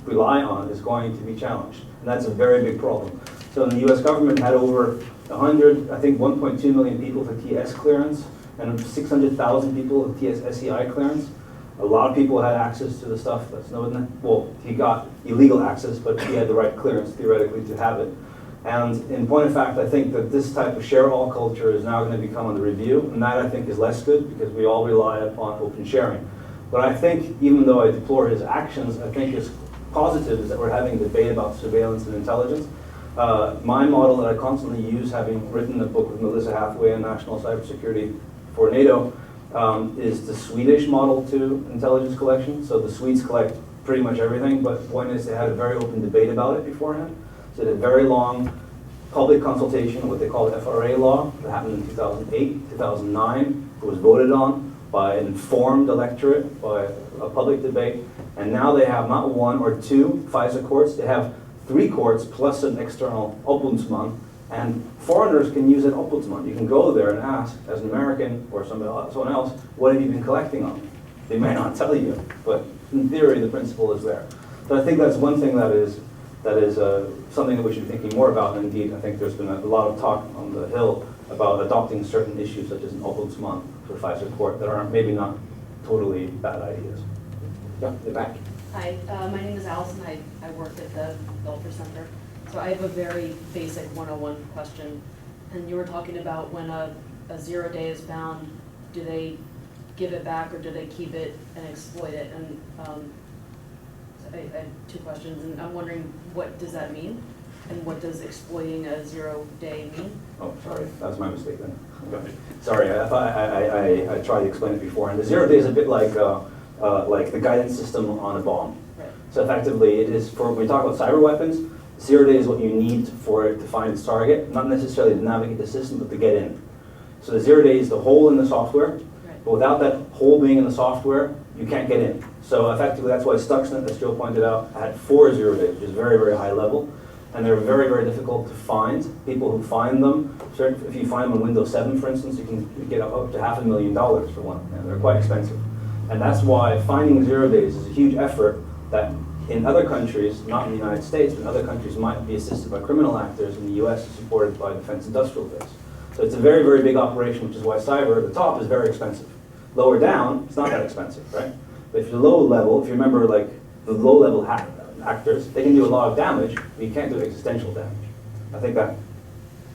rely on, is going to be challenged. And that's a very big problem. So the US government had over 1.2 million people with TS clearance and 600,000 people with TS SEI clearance. A lot of people had access to the stuff that's well, he got illegal access, but he had the right clearance theoretically to have it. And in point of fact, I think that this type of share all culture is now going to become under review, and that I think is less good because we all rely upon open sharing. But I think, even though I deplore his actions, I think it's positive is that we're having a debate about surveillance and intelligence. My model that I constantly use, having written a book with Melissa Hathaway on national cybersecurity for NATO, is the Swedish model to intelligence collection. So the Swedes collect pretty much everything, but the point is they had a very open debate about it beforehand. So they had very long public consultation, what they call the FRA law, that happened in 2008, 2009. It was voted on by an informed electorate, by a public debate, and now they have not one or two FISA courts, they have 3 courts plus an external ombudsman, and foreigners can use an ombudsman. You can go there and ask, as an American or someone else, what have you been collecting on me? They may not tell you, but in theory, the principle is there. So I think that's one thing that is something that we should be thinking more about. And indeed, I think there's been a lot of talk on the Hill about adopting certain issues, such as an ombudsman for FISA court, that are maybe not totally bad ideas. Yeah, in the back. Hi, my name is Allison. I work at the Belfer Center. So I have a very basic 101 question. And you were talking about when a 0 day is found, do they give it back or do they keep it and exploit it? And so I have 2 questions, and I'm wondering, what does that mean? And what does exploiting a 0 day mean? Oh, sorry, that was my mistake then. Okay. Sorry, I tried to explain it before. And the 0 day is a bit like the guidance system on a bomb. Right. So effectively, it is for when we talk about cyber weapons, 0 day is what you need for it to find its target, not necessarily to navigate the system, but to get in. So the 0 day is the hole in the software, Right. but without that hole being in the software, you can't get in. So effectively, that's why Stuxnet, as Joe pointed out, had 4 0 days, which is very, very high level. And they're very, very difficult to find. People who find them, if you find them on Windows 7, for instance, you can get up to $500,000 for one. And they're quite expensive. And that's why finding 0 days is a huge effort that in other countries, not in the United States, but in other countries might be assisted by criminal actors. In the US, is supported by Defense Industrial Base. So it's a very, very big operation, which is why cyber at the top is very expensive. Lower down, it's not that expensive, right? But if you're low level, if you remember like the low level actors, they can do a lot of damage, but you can't do existential damage. I think that,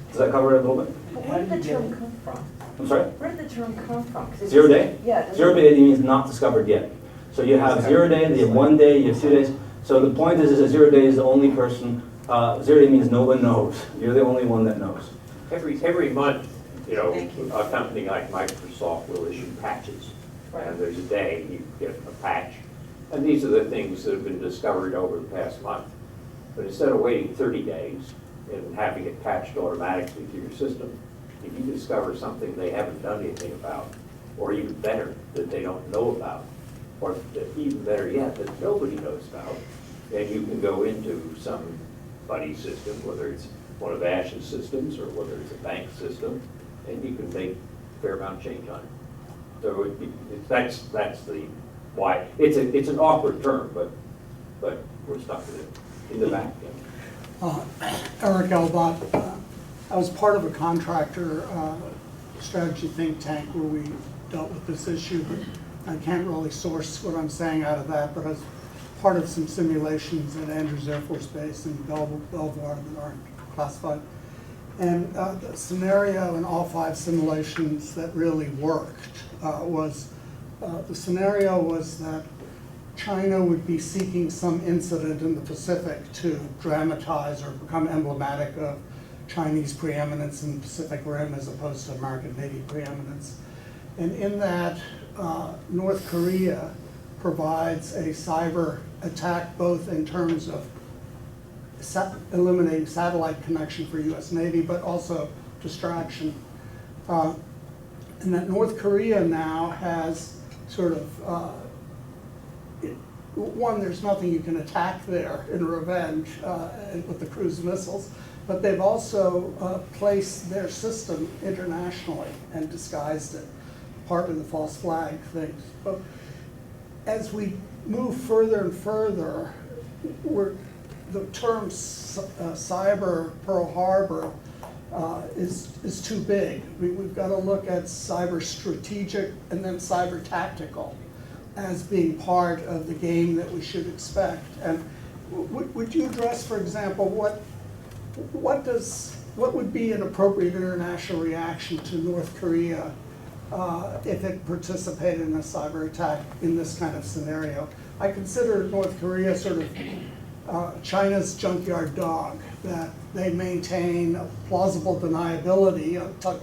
does that cover it a little bit? Where did the term come from? I'm sorry? Where did the term come from? 'Cause it's- 0 day? Yeah. it 0 day means not discovered yet. So you have 0 day, you have 1 day, you have 2 days. So the point is that 0 day is the only person, 0 day means no one knows. You're the only one that knows. Every month, you know, Thank you. a company like Microsoft will issue patches. And there's a day you get a patch. And these are the things that have been discovered over the past month. But instead of waiting 30 days and having it patched automatically to your system, if you discover something they haven't done anything about, or even better, that they don't know about, or that even better yet, that nobody knows about, then you can go into somebody's system, whether it's one of Ash's systems or whether it's a bank system, and you can make a fair amount of change on it. So that's the why. It's an awkward term, but we're stuck with it. In the back, yeah. Eric Elbot. I was part of a contractor strategy think tank where we dealt with this issue, but I can't really source what I'm saying out of that, but I was part of some simulations at Andrews Air Force Base in Belfer that aren't classified. And the scenario in all 5 simulations that really worked the scenario was that China would be seeking some incident in the Pacific to dramatize or become emblematic of Chinese preeminence in the Pacific Rim as opposed to American Navy preeminence. And in that, North Korea provides a cyber attack both in terms of eliminating satellite connection for US Navy, but also distraction. And that North Korea now has sort of, one, there's nothing you can attack there in revenge with the cruise missiles, but they've also placed their system internationally and disguised it, partly the false flag things. But as we move further and further, the term cyber Pearl Harbor is too big. We've got to look at cyber strategic and then cyber tactical as being part of the game that we should expect. And would you address, for example, what would be an appropriate international reaction to North Korea if it participated in a cyber attack in this kind of scenario? I consider North Korea sort of China's junkyard dog, that they maintain a plausible deniability of tut,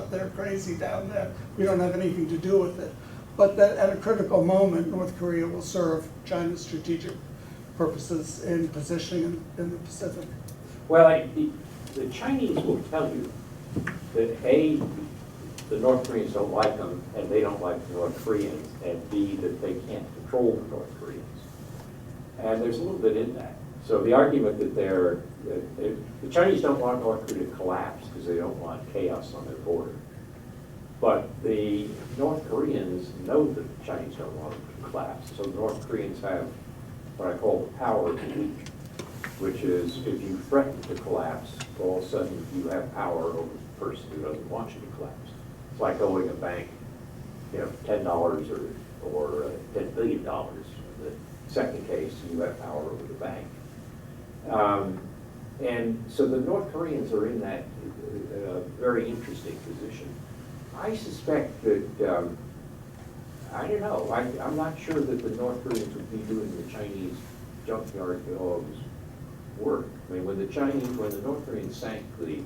they're crazy down there, we don't have anything to do with it. But that at a critical moment, North Korea will serve China's strategic purposes in positioning in the Pacific. Well, the Chinese will tell you that A, the North Koreans don't like them, and they don't like the North Koreans, and B, that they can't control the North Koreans. And there's a little bit in that. So the argument that the Chinese don't want North Korea to collapse because they don't want chaos on their border. But the North Koreans know that the Chinese don't want them to collapse. So the North Koreans have what I call the power of the weak, which is if you threaten to collapse, all of a sudden you have power over the person who doesn't want you to collapse. It's like owing a bank, $10 or $10 billion. In the second case, you have power over the bank. And so the North Koreans are in that very interesting position. I suspect that, I don't know, I'm not sure that the North Koreans would be doing the Chinese junkyard dogs work. I mean, when the North Koreans sank the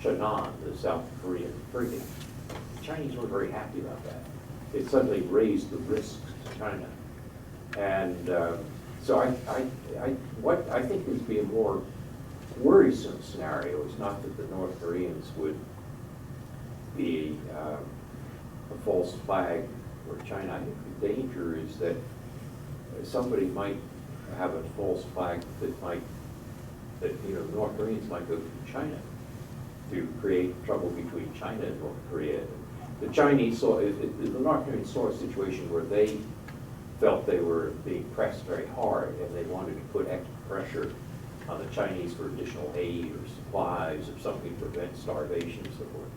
Cheonan, the South Korean frigate, the Chinese weren't very happy about that. It suddenly raised the risks to China. And so what I think would be a more worrisome scenario is not that the North Koreans would be a false flag for China. I think the danger is that somebody might have a false flag that North Koreans might go to China to create trouble between China and North Korea. The North Koreans saw a situation where they felt they were being pressed very hard, and they wanted to put extra pressure on the Chinese for additional aid or supplies or something to prevent starvation and so forth.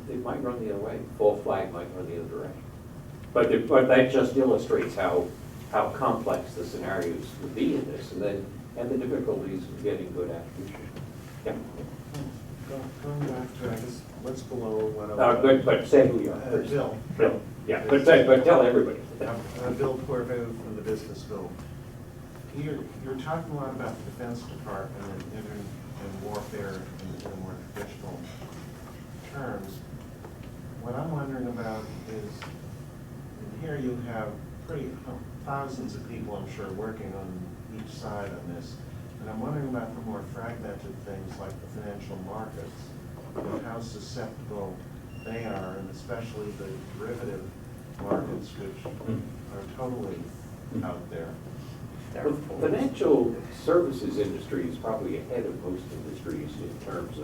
It might run the other way. False flag might run the other direction. But that just illustrates how complex the scenarios would be in this, and the difficulties of getting good attribution. Yeah. Going back to, I guess, what's below what But say who you are first. Bill. Yeah, but tell everybody. Bill Corvo from the Business Bill. You're talking a lot about the Defense Department and warfare in more traditional terms. What I'm wondering about is, here you have thousands of people, I'm sure, working on each side on this. And I'm wondering about the more fragmented things like the financial markets, and how susceptible they are, and especially the derivative markets, which are totally out there. The financial services industry is probably ahead of most industries in terms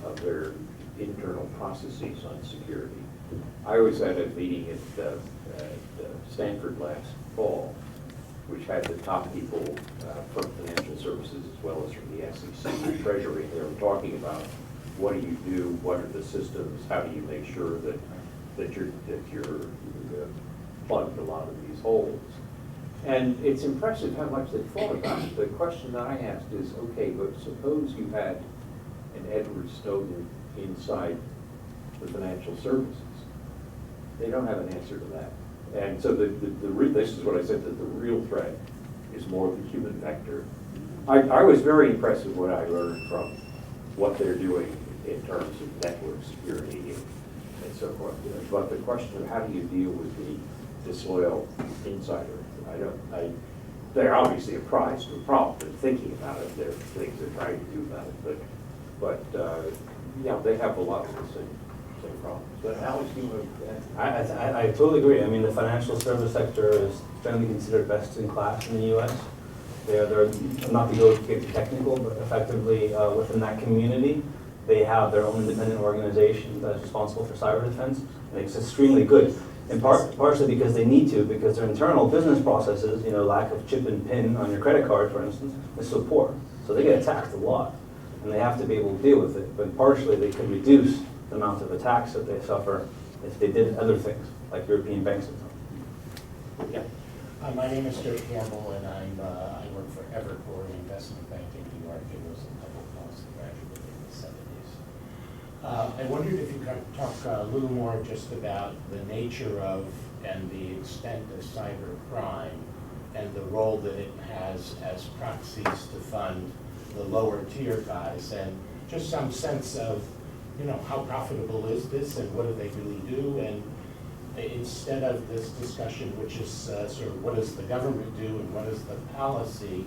of their internal processes on security. I was at a meeting at Stanford last fall, which had the top people from financial services as well as from the SEC and Treasury. They were talking about what do you do, what are the systems, how do you make sure that you're plugged a lot of these holes. And it's impressive how much they've thought about it. The question that I asked is, okay, but suppose you had an Edward Snowden inside the financial services. They don't have an answer to that. And so this is what I said, that the real threat is more of the human vector. I was very impressed with what I learned from what they're doing in terms of network security and so forth. But the question of how do you deal with the disloyal insider? They're obviously apprised of the problem. They're thinking about it. There are things they're trying to do about it. But yeah, they have a lot of the same problems. But Alex, you want to I totally agree. I mean, the financial service sector is generally considered best in class in the U.S. They're not to go get technical, but effectively within that community, they have their own independent organization that's responsible for cyber defense. And it's extremely good. In partially because they need to, because their internal business processes, lack of chip and pin on your credit card, for instance, is so poor. So they get attacked a lot, and they have to be able to deal with it. But partially, they could reduce the amount of attacks that they suffer if they did other things, like European banks and stuff. Yeah. My name is Joe Campbell, and I work for Evercore Investment Bank in New York. It was a couple of months graduated in the 70s. I wondered if you could talk a little more just about the nature of and the extent of cyber crime and the role that it has as proxies to fund the lower tier guys, and just some sense of, how profitable is this and what do they really do? And instead of this discussion, which is sort of what does the government do and what is the policy,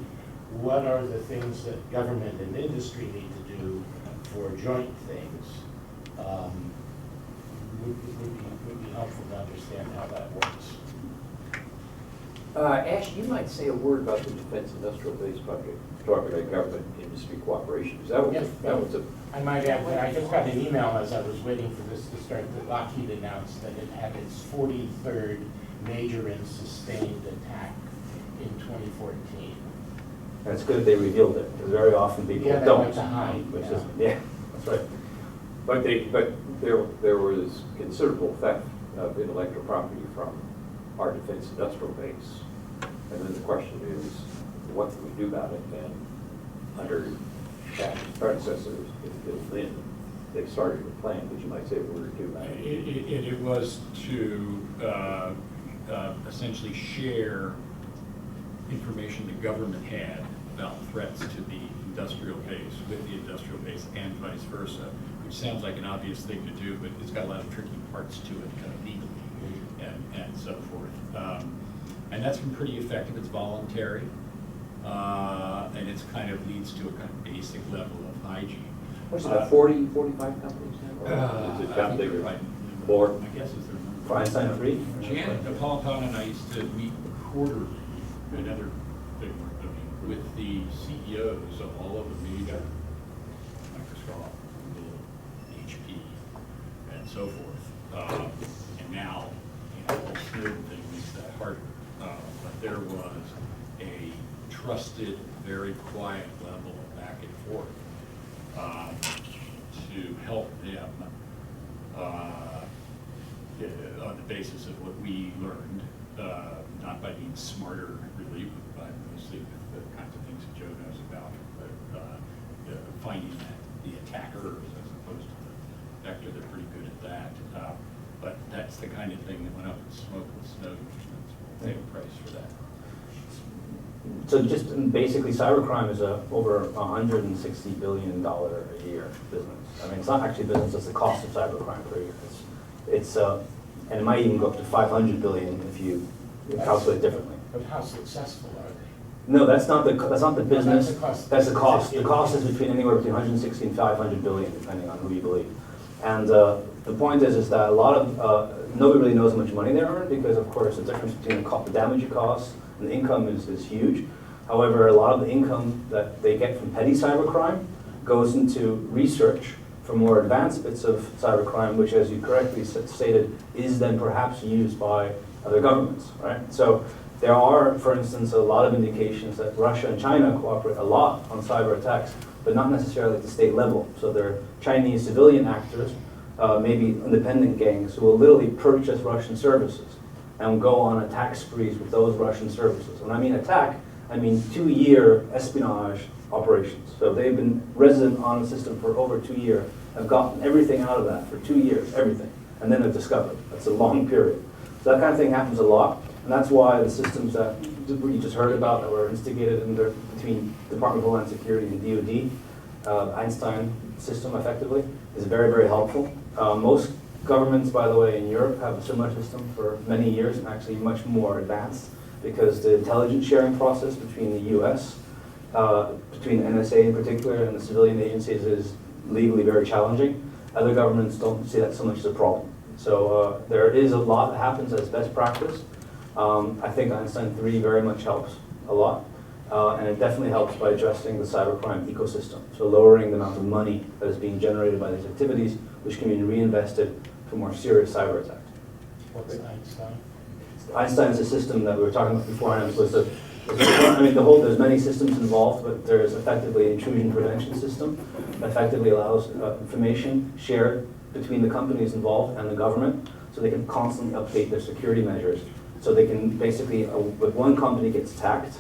what are the things that government and industry need to do for joint things, would be helpful to understand how that works. Ash, you might say a word about the Defense Industrial Base project, talking about government industry cooperation, because Yes, that was a, I might add, that I just got an email as I was waiting for this to start, that Lockheed announced that it had its 43rd major and sustained attack in 2014. And it's good they revealed it, because very often people Yeah, they don't. like to hide, Which yeah. is, yeah, that's right. but there was considerable theft of intellectual property from our Defense Industrial Base. And then the question is, what do we do about it? And under Shaq's predecessors, Bill Lynn, they started a plan, but you might say a word or two about it. It was to essentially share information the government had about threats to the industrial base with the industrial base and vice versa, which sounds like an obvious thing to do, but it's got a lot of tricky parts to it, kind of legally and so forth. And that's been pretty effective. It's voluntary, and it's kind of leads to a kind of basic level of hygiene. What's it, about 40, 45 companies now? Or is it gotten bigger? More? My guess is there. For Einstein 3? Janet Napolitano and I used to meet quarterly, another big one, I mean, with the CEOs of all of the major Microsoft, Google, HP, and so forth. And now, you know, the whole Snowden thing makes that harder. But there was a trusted, very quiet level of back and forth to help them on the basis of what we learned, not by being smarter really, but by mostly the kinds of things that Joe knows about, but finding that the attackers as opposed to the vector, they're pretty good at that. But that's the kind of thing that went up in smoke with Snowden. We'll pay a price for that. So just basically, cybercrime is a over $160 billion a year business. I mean, it's not actually business; it's the cost of cybercrime per year. And it might even go up to 500 billion if you calculate differently. But how successful are they? No, that's not the business. That's the cost. That's the cost. The cost is anywhere between 160 and 500 billion, depending on who you believe. And the point is that a lot of nobody really knows how much money they earn because, of course, the difference between the damage it costs and the income is huge. However, a lot of the income that they get from petty cybercrime goes into research for more advanced bits of cybercrime, which, as you correctly stated, is then perhaps used by other governments, right? So there are, for instance, a lot of indications that Russia and China cooperate a lot on cyber attacks, but not necessarily at the state level. So there are Chinese civilian actors, maybe independent gangs, who will literally purchase Russian services and go on attack sprees with those Russian services. When I mean attack, I mean 2-year espionage operations. So they've been resident on the system for over 2 years, have gotten everything out of that for 2 years, everything, and then they've discovered. That's a long period. So that kind of thing happens a lot, and that's why the systems that you just heard about that were instigated between Department of Homeland Security and DoD, Einstein system effectively, is very, very helpful. Most governments, by the way, in Europe have a similar system for many years, and actually much more advanced, because the intelligence sharing process between the US, between the NSA in particular, and the civilian agencies is legally very challenging. Other governments don't see that so much as a problem. So there is a lot that happens as best practice. I think Einstein 3 very much helps a lot. And it definitely helps by addressing the cybercrime ecosystem. So lowering the amount of money that is being generated by these activities, which can be reinvested for more serious cyber attacks. What's Einstein? Einstein is a system that we were talking about beforehand. There's many systems involved, but there's effectively an intrusion prevention system that effectively allows information shared between the companies involved and the government, so they can constantly update their security measures. So they can basically, if one company gets attacked,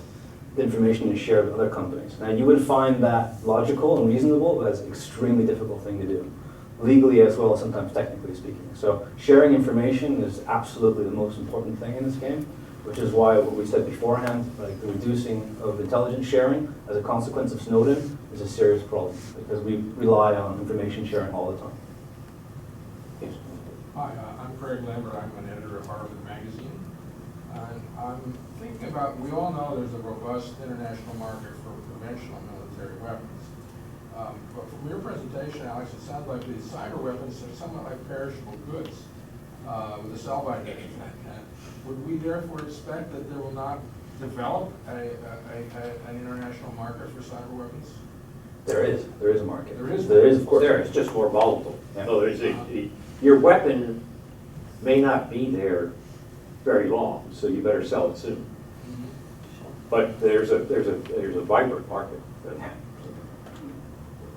the information is shared with other companies. Now you would find that logical and reasonable, but that's an extremely difficult thing to do, legally as well as sometimes technically speaking. So sharing information is absolutely the most important thing in this game, which is why what we said beforehand, like the reducing of intelligence sharing as a consequence of Snowden is a serious problem, because we rely on information sharing all the time. Yes. Hi, I'm Craig Lambert. I'm an editor of Harvard Magazine. And I'm thinking about, we all know there's a robust international market for conventional military weapons. But from your presentation, Alex, it sounds like these cyber weapons are somewhat like perishable goods with a sell-by date. Would we therefore expect that there will not develop an international market for cyber weapons? There is a market. There is? Of course. There, it's just more volatile. Yeah. So your weapon may not be there very long, so you better sell it soon. But there's a vibrant market.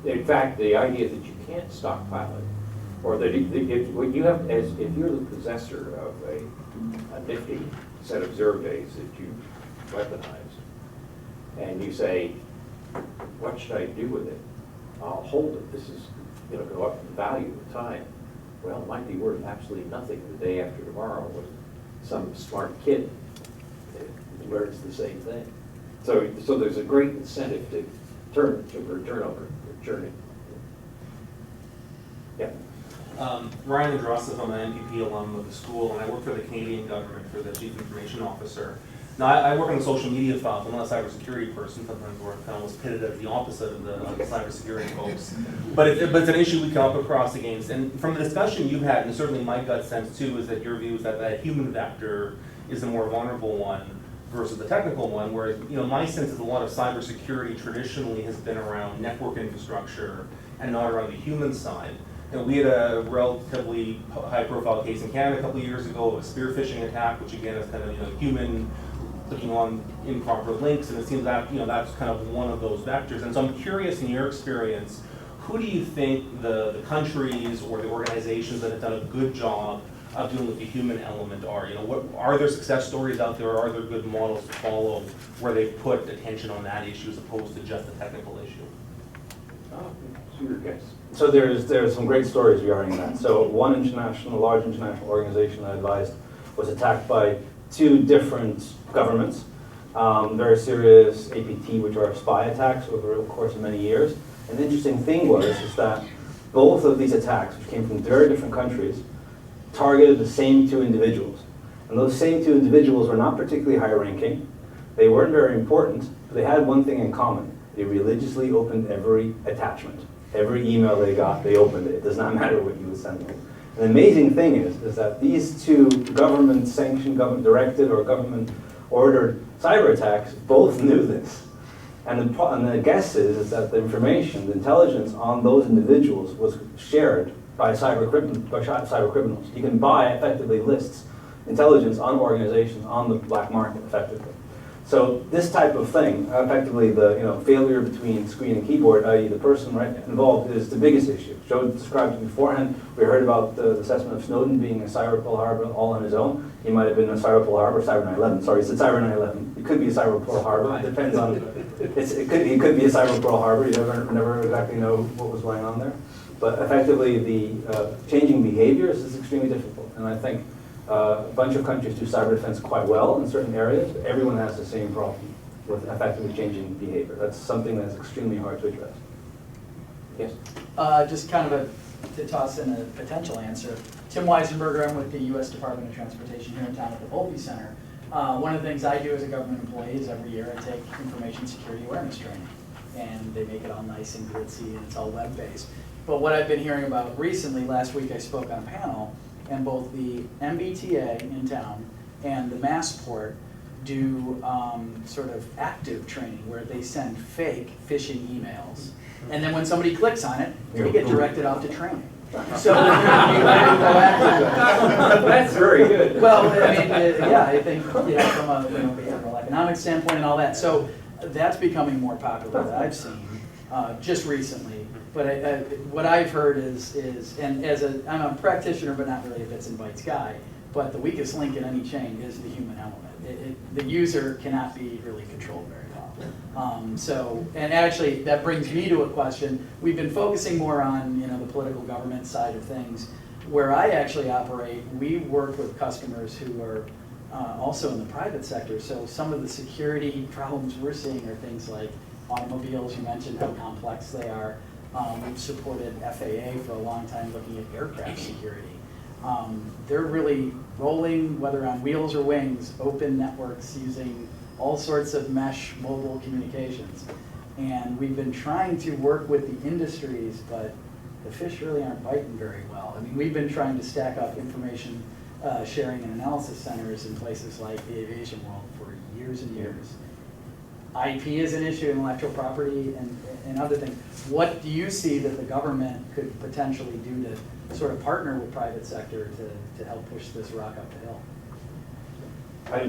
In fact, the idea that you can't stockpile it, or that if you're the possessor of a nifty set of 0 days that you weaponize, and you say, what should I do with it? I'll hold it. This is going to go up in value with time. Well, it might be worth absolutely nothing the day after tomorrow when some smart kid learns the same thing. So there's a great incentive to return it. Yeah. Ryan Androsov, I'm an MPP alum of the school, and I work for the Canadian government for the Chief Information Officer. Now, I work on the social media file. I'm not a cybersecurity person. Sometimes we're kind of almost pitted as the opposite of the cybersecurity folks. But it's an issue we come up across against. And from the discussion you've had, and certainly my gut sense too, is that your view is that that human vector is the more vulnerable one versus the technical one, whereas, my sense is a lot of cybersecurity traditionally has been around network infrastructure and not around the human side. We had a relatively high-profile case in Canada a couple of years ago of a spear phishing attack, which again is kind of human clicking on improper links, and it seems that that's kind of one of those vectors. And so I'm curious, in your experience, who do you think the countries or the organizations that have done a good job of dealing with the human element are? What are there success stories out there, or are there good models to follow where they've put attention on that issue as opposed to just the technical issue? It's your guess. So there's some great stories regarding that. So one large international organization I advised was attacked by 2 different governments. Very serious APT, which are spy attacks over the course of many years. And the interesting thing is that both of these attacks, which came from very different countries, targeted the same 2 individuals. And those same 2 individuals were not particularly high ranking. They weren't very important, but they had one thing in common. They religiously opened every attachment. Every email they got, they opened it. It does not matter what you would send them. And the amazing thing is that these 2 government-sanctioned, government-directed, or government-ordered cyber attacks both knew this. And the guess is that the information, the intelligence on those individuals was shared by cyber criminals. You can buy, effectively, lists, intelligence on organizations on the black market, effectively. So this type of thing, effectively the failure between screen and keyboard, i.e. the person involved, is the biggest issue. Joe described it beforehand. We heard about the assessment of Snowden being a cyber Pearl Harbor all on his own. He might have been a cyber Pearl Harbor, cyber 9/11. Sorry, he said cyber 9/11. It could be a cyber Pearl Harbor. It depends on. It could be a cyber Pearl Harbor. You never exactly know what was going on there. But effectively, the changing behaviors is extremely difficult, and I think. A bunch of countries do cyber defense quite well in certain areas, but everyone has the same problem with effectively changing behavior. That's something that's extremely hard to address. Yes? Just kind of to toss in a potential answer. Tim Weisenberger, I'm with the U.S. Department of Transportation here in town at the Belfer Center. One of the things I do as a government employee is every year I take information security awareness training. And they make it all nice and glitzy and it's all web-based. But what I've been hearing about recently, last week I spoke on a panel, and both the MBTA in town and the Massport do sort of active training where they send fake phishing emails. And then when somebody clicks on it, they get directed off to training. So they're going to be very proactive. That's very good. Well, I mean, yeah, I think from a behavioral economic standpoint and all that. So that's becoming more popular that I've seen just recently. But what I've heard is, and I'm a practitioner, but not really a bits and bytes guy, but the weakest link in any chain is the human element. The user cannot be really controlled very well. And actually, that brings me to a question. We've been focusing more on the political government side of things. Where I actually operate, we work with customers who are also in the private sector. So some of the security problems we're seeing are things like automobiles. You mentioned how complex they are. We've supported FAA for a long time looking at aircraft security. They're really rolling, whether on wheels or wings, open networks using all sorts of mesh mobile communications. And we've been trying to work with the industries, but the fish really aren't biting very well. I mean, we've been trying to stack up information sharing and analysis centers in places like the aviation world for years and years. IP is an issue, intellectual property, and other things. What do you see that the government could potentially do to sort of partner with private sector to help push this rock up the hill?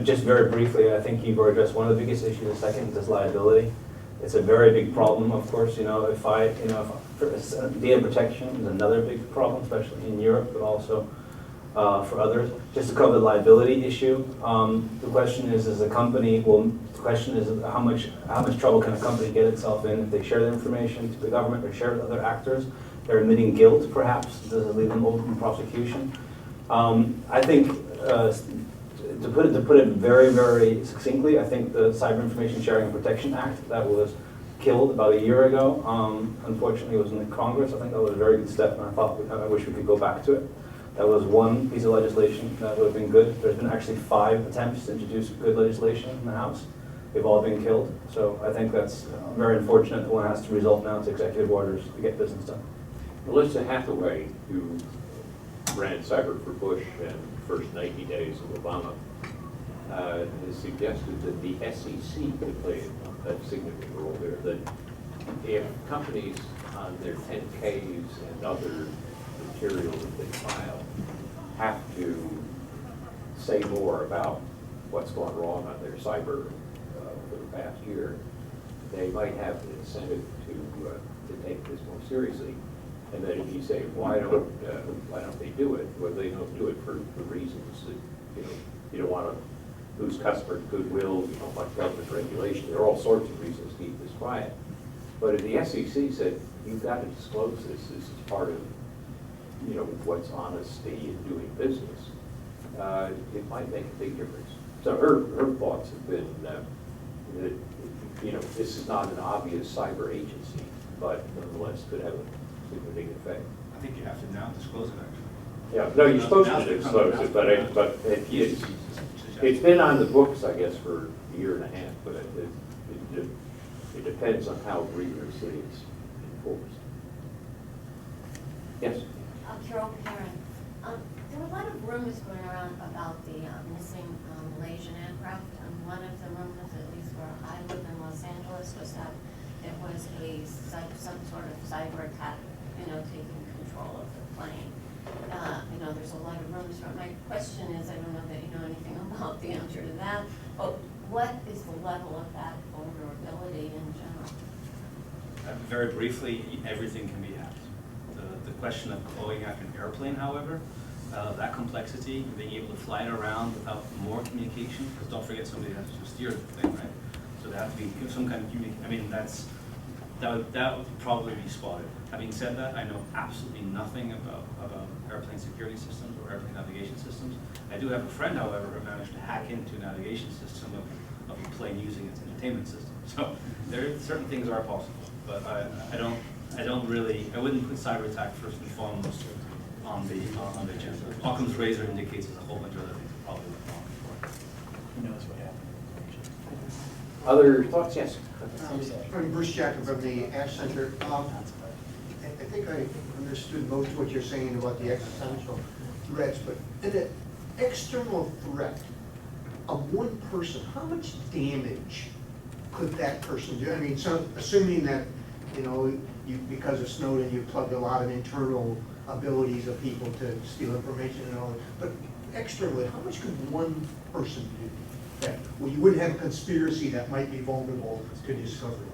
Just very briefly, I think you've already addressed one of the biggest issues. The second is liability. It's a very big problem, of course. Data protection is another big problem, especially in Europe, but also for others. Just to cover the liability issue, the question is, as a company, the question is how much trouble can a company get itself in if they share the information to the government or share with other actors? They're admitting guilt, perhaps. Does it leave them open prosecution? I think, to put it very, very succinctly, I think the Cyber Information Sharing and Protection Act that was killed about a year ago, unfortunately, was in the Congress. I think that was a very good step, and I wish we could go back to it. That was one piece of legislation that would have been good. There's been actually 5 attempts to introduce good legislation in the House. They've all been killed. So I think that's very unfortunate that one has to result now to executive orders to get business done. Melissa Hathaway, who ran cyber for Bush and the first 90 days of Obama, has suggested that the SEC could play a significant role there. That if companies on their 10Ks and other material that they file have to say more about what's gone wrong on their cyber for the past year, they might have an incentive to take this more seriously. And then if you say, why don't they do it? Well, they don't do it for reasons that, you don't want to lose customer goodwill, you don't want government regulation. There are all sorts of reasons to keep this quiet. But if the SEC said, you've got to disclose this is part of, what's honesty in doing business, it might make a big difference. So her thoughts have been that, this is not an obvious cyber agency, but nonetheless could have a significant effect. I think you have to now disclose it, actually. Yeah, no, you're supposed to disclose it, but it's been on the books, I guess, for a year and a half, but it depends on how rigorously it's enforced. Yes? Carol Perrin. There were a lot of rumors going around about the missing Malaysian aircraft. One of the rumors, at least where I live in Los Angeles, was that it was some sort of cyber attack, taking control of the plane. There's a lot of rumors. My question is, I don't know that you know anything about the answer to that, but what is the level of that vulnerability in general? Very briefly, everything can be hacked. The question of going after an airplane, however, that complexity, being able to fly it around without more communication, because don't forget somebody has to steer the thing, right? So they have to be some kind of communication. I mean, that would probably be spotted. Having said that, I know absolutely nothing about airplane security systems or airplane navigation systems. I do have a friend, however, who managed to hack into a navigation system of a plane using its entertainment system. So certain things are possible, but I wouldn't put cyber attack first and foremost on the agenda. Occam's razor indicates there's a whole bunch of other things that probably went wrong. Who knows what happened? Other thoughts? Yes. I'm Bruce Jacob from the Ash Center. I think I understood most of what you're saying about the existential threats, but an external threat of one person, how much damage could that person do? I mean, so assuming that, because of Snowden, you plugged a lot of internal abilities of people to steal information and all that, but externally, how much could one person do that? Well, you wouldn't have a conspiracy that might be vulnerable to discovery.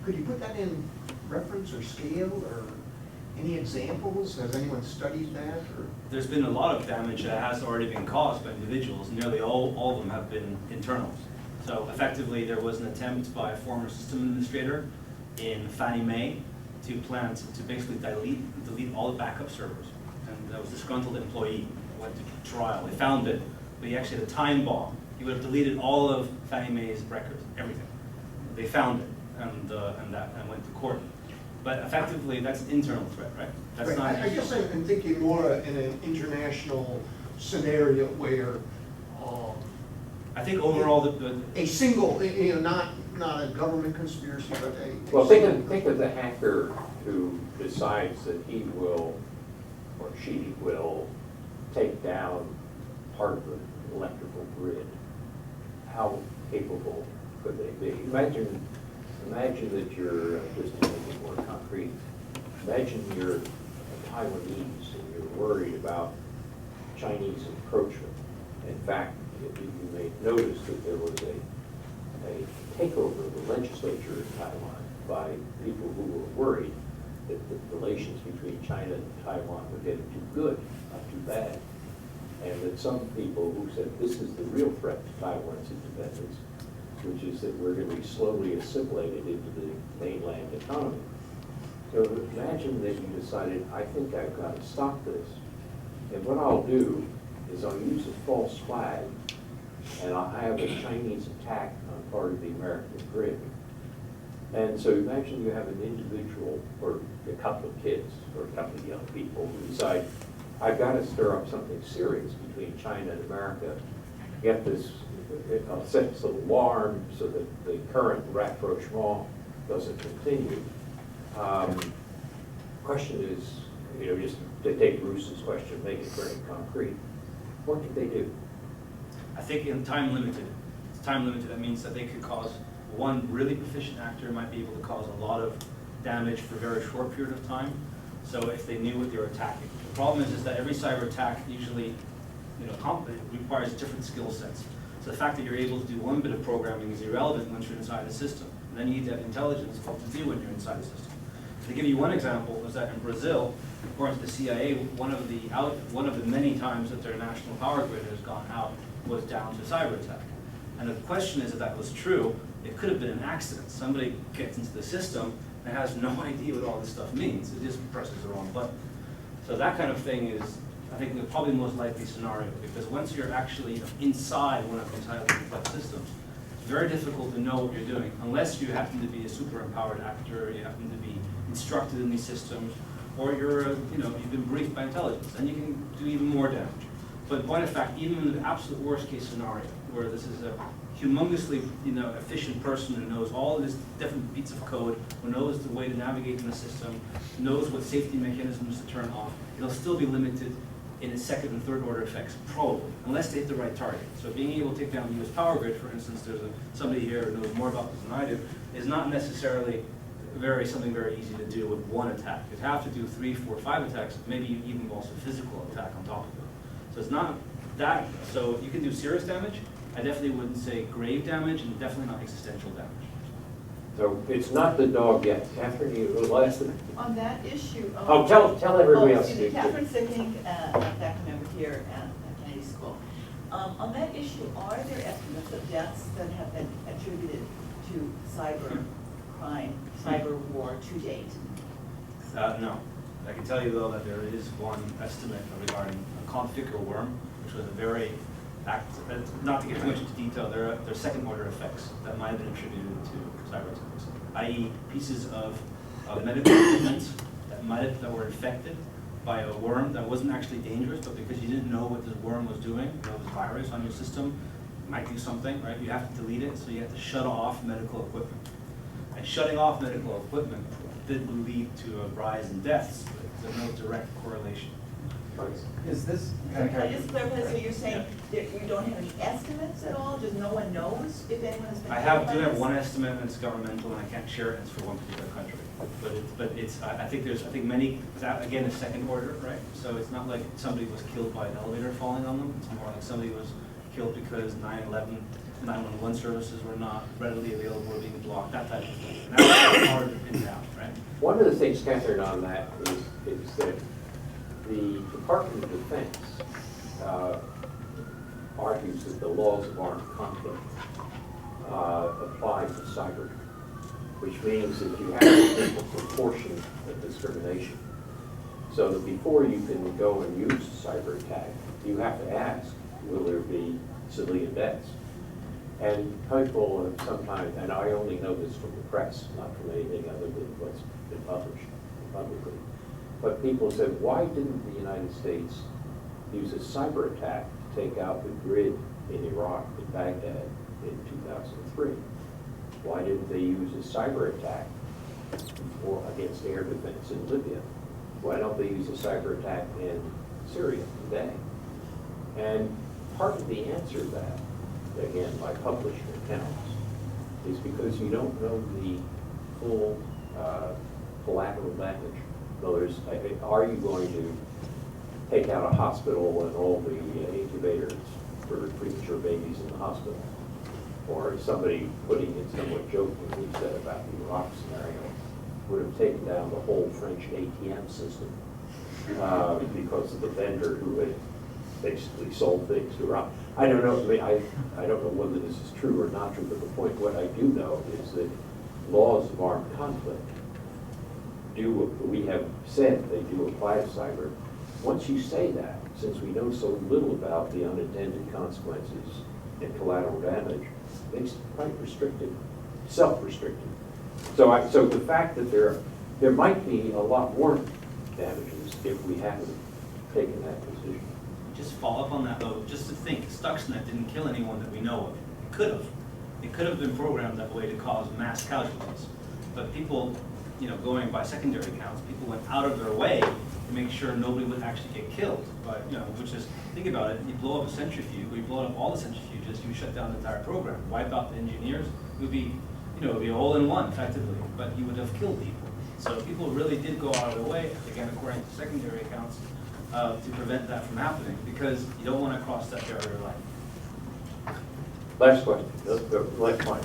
Could you put that in reference or scale or any examples? Has anyone studied that? Or? There's been a lot of damage that has already been caused by individuals. Nearly all of them have been internals. So effectively, there was an attempt by a former system administrator in Fannie Mae to basically delete all the backup servers. And that was a disgruntled employee who went to trial. They found it, but he actually had a time bomb. He would have deleted all of Fannie Mae's records, everything. They found it, and went to court. But effectively, that's an internal threat, right? That's right. not. I guess I'm thinking more in an international scenario where I think overall, a single, not not a government conspiracy, but a. Well, think of the hacker who decides that he will, or she will, take down part of the electrical grid. How capable could they be? Imagine that you're, just to make it more concrete, imagine you're a Taiwanese and you're worried about Chinese encroachment. In fact, you may notice that there was a takeover of the legislature in Taiwan by people who were worried that the relations between China and Taiwan were getting too good, not too bad. And that some people who said this is the real threat to Taiwan's independence, which is that we're going to be slowly assimilated into the mainland economy. So imagine that you decided, I think I've got to stop this. And what I'll do is I'll use a false flag and I'll have a Chinese attack on part of the American grid. And so imagine you have an individual or a couple of kids or a couple of young people who decide, I've got to stir up something serious between China and America, get this sense of alarm so that the current rapprochement doesn't continue. Question is, just to take Bruce's question, make it very concrete. What could they do? I think in time limited. It's time limited. That means that they could cause, one really proficient actor might be able to cause a lot of damage for a very short period of time. So if they knew what they were attacking. The problem is that every cyber attack usually, requires different skill sets. So the fact that you're able to do one bit of programming is irrelevant once you're inside the system. And then you need to have intelligence to do when you're inside the system. To give you one example, was that in Brazil, according to the CIA, one of the many times that their national power grid has gone out was down to a cyber attack. And the question is, if that was true, it could have been an accident. Somebody gets into the system and has no idea what all this stuff means. It just presses the wrong button. So that kind of thing is, I think, probably the most likely scenario, because once you're actually inside one of these highly complex systems, it's very difficult to know what you're doing, unless you happen to be a super empowered actor, you happen to be instructed in these systems, or you've been briefed by intelligence, and you can do even more damage. But in point of fact, even in the absolute worst case scenario, where this is a humongously efficient person who knows all of these different bits of code, who knows the way to navigate in the system, knows what safety mechanisms to turn off, it'll still be limited in its second and third order effects, probably, unless they hit the right target. So being able to take down the US power grid, for instance, there's somebody here who knows more about this than I do, is not necessarily something very easy to do with one attack. You'd have to do 3, 4, 5 attacks, maybe even also physical attack on top of it. So it's not that, so you can do serious damage. I definitely wouldn't say grave damage, and definitely not existential damage. So it's not the dog yet. Catherine, you last. On that issue. Tell everybody else. Excuse me, Catherine Sicking, faculty member here at Kennedy School. On that issue, are there estimates of deaths that have been attributed to cyber crime, cyber war to date? No. I can tell you, though, that there is one estimate regarding a configure worm, which was a very, not to get too much into detail, there are second-order effects that might have been attributed to cyber attacks, i.e. pieces of medical equipment that were infected by a worm that wasn't actually dangerous, but because you didn't know what this worm was doing, this virus on your system might do something, right? You have to delete it, so you have to shut off medical equipment. And shutting off medical equipment did lead to a rise in deaths, but there's no direct correlation. Is this? Can I just clarify, so you're saying that you don't have any estimates at all, just no one knows if anyone has been I killed by do have this? one estimate, and it's governmental, and I can't share it, it's for one particular country. I think many, again, it's second order, right? So it's not like somebody was killed by an elevator falling on them, it's more like somebody was killed because 9/11, 911 services were not readily available or being blocked, that type of thing. And that's hard to pin down, right? One of the things, Catherine, on that is that the Department of Defense argues that the laws of armed conflict apply to cyber, which means that you have to take a proportion of discrimination. So that before you can go and use a cyber attack, you have to ask, will there be civilian deaths? And people sometimes, and I only know this from the press, not from anything other than what's been published publicly, but people said, why didn't the United States use a cyber attack to take out the grid in Iraq, in Baghdad, in 2003? Why didn't they use a cyber attack against air defense in Libya? Why don't they use a cyber attack in Syria today? And part of the answer to that, again, by published accounts, is because you don't know the full collateral damage. In other words, are you going to take out a hospital and all the incubators for premature babies in the hospital? Or somebody putting it somewhat jokingly said about the Iraq scenario, would have taken down the whole French ATM system because of the vendor who had basically sold things to Iraq. I don't know. I don't know whether this is true or not true, but the point, what I do know is that laws of armed conflict we have said they do apply to cyber. Once you say that, since we know so little about the unintended consequences and collateral damage, it makes it quite restricted, self-restricted. So the fact that there might be a lot more damages if we haven't taken that decision. Just follow up on that though, just to think, Stuxnet didn't kill anyone that we know of. It could have. It could have been programmed that way to cause mass casualties. But people, going by secondary accounts, people went out of their way to make sure nobody would actually get killed. But, which is, think about it, you blow up a centrifuge, or you blow up all the centrifuges, you shut down the entire program, wipe out the engineers, it would be, it would be a hole-in-one effectively, but you would have killed people. So people really did go out of their way, again, according to secondary accounts, to prevent that from happening, because you don't want to cross that barrier line. Last question. Last one.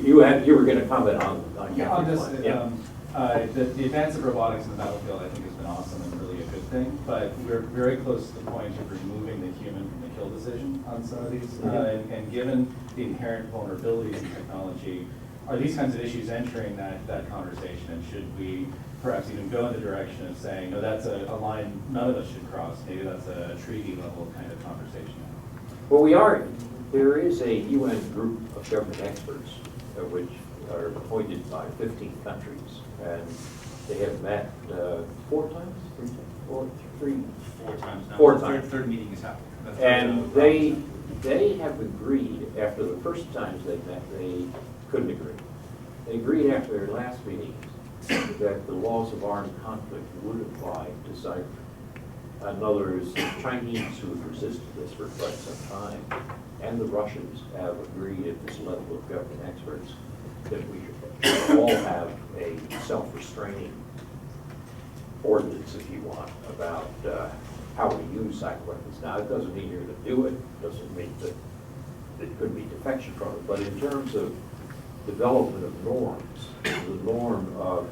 You were going to comment on Yeah, I'll Jeffrey's just, point. Yeah. the advance of robotics in the battlefield, I think, has been awesome and really a good thing, but we're very close to the point of removing the human from the kill decision on some of these. And given the inherent vulnerabilities in technology, are these kinds of issues entering that conversation, and should we perhaps even go in the direction of saying, no, that's a line none of us should cross, maybe that's a treaty level kind of conversation? Well, there is a UN group of government experts which are appointed by 15 countries, and they have met 4 times, 3 times, 4 times now. Four times. Third meeting is happening. And they have agreed, after the first times they met, they couldn't agree. They agreed after their last meeting that the laws of armed conflict would apply to cyber. In other words, the Chinese, who have resisted this for quite some time, and the Russians have agreed at this level of government experts that we should all have a self-restraining ordinance, if you want, about how we use cyber weapons. Now, it doesn't mean you're going to do it, doesn't mean that it could be defection from it, but in terms of development of norms, the norm of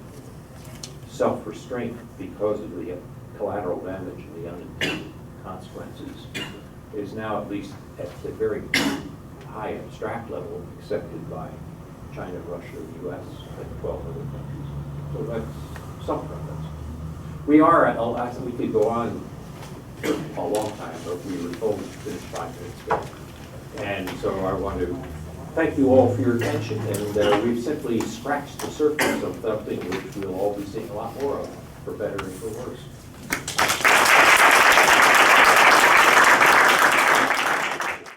self-restraint because of the collateral damage and the unintended consequences is now, at least at the very high abstract level, accepted by China, Russia, the US, and 12 other countries. So that's some progress. We could go on for a long time, but we were told to finish 5 minutes ago. And so I want to thank you all for your attention, and we've simply scratched the surface of something which we'll all be seeing a lot more of, for better and for worse.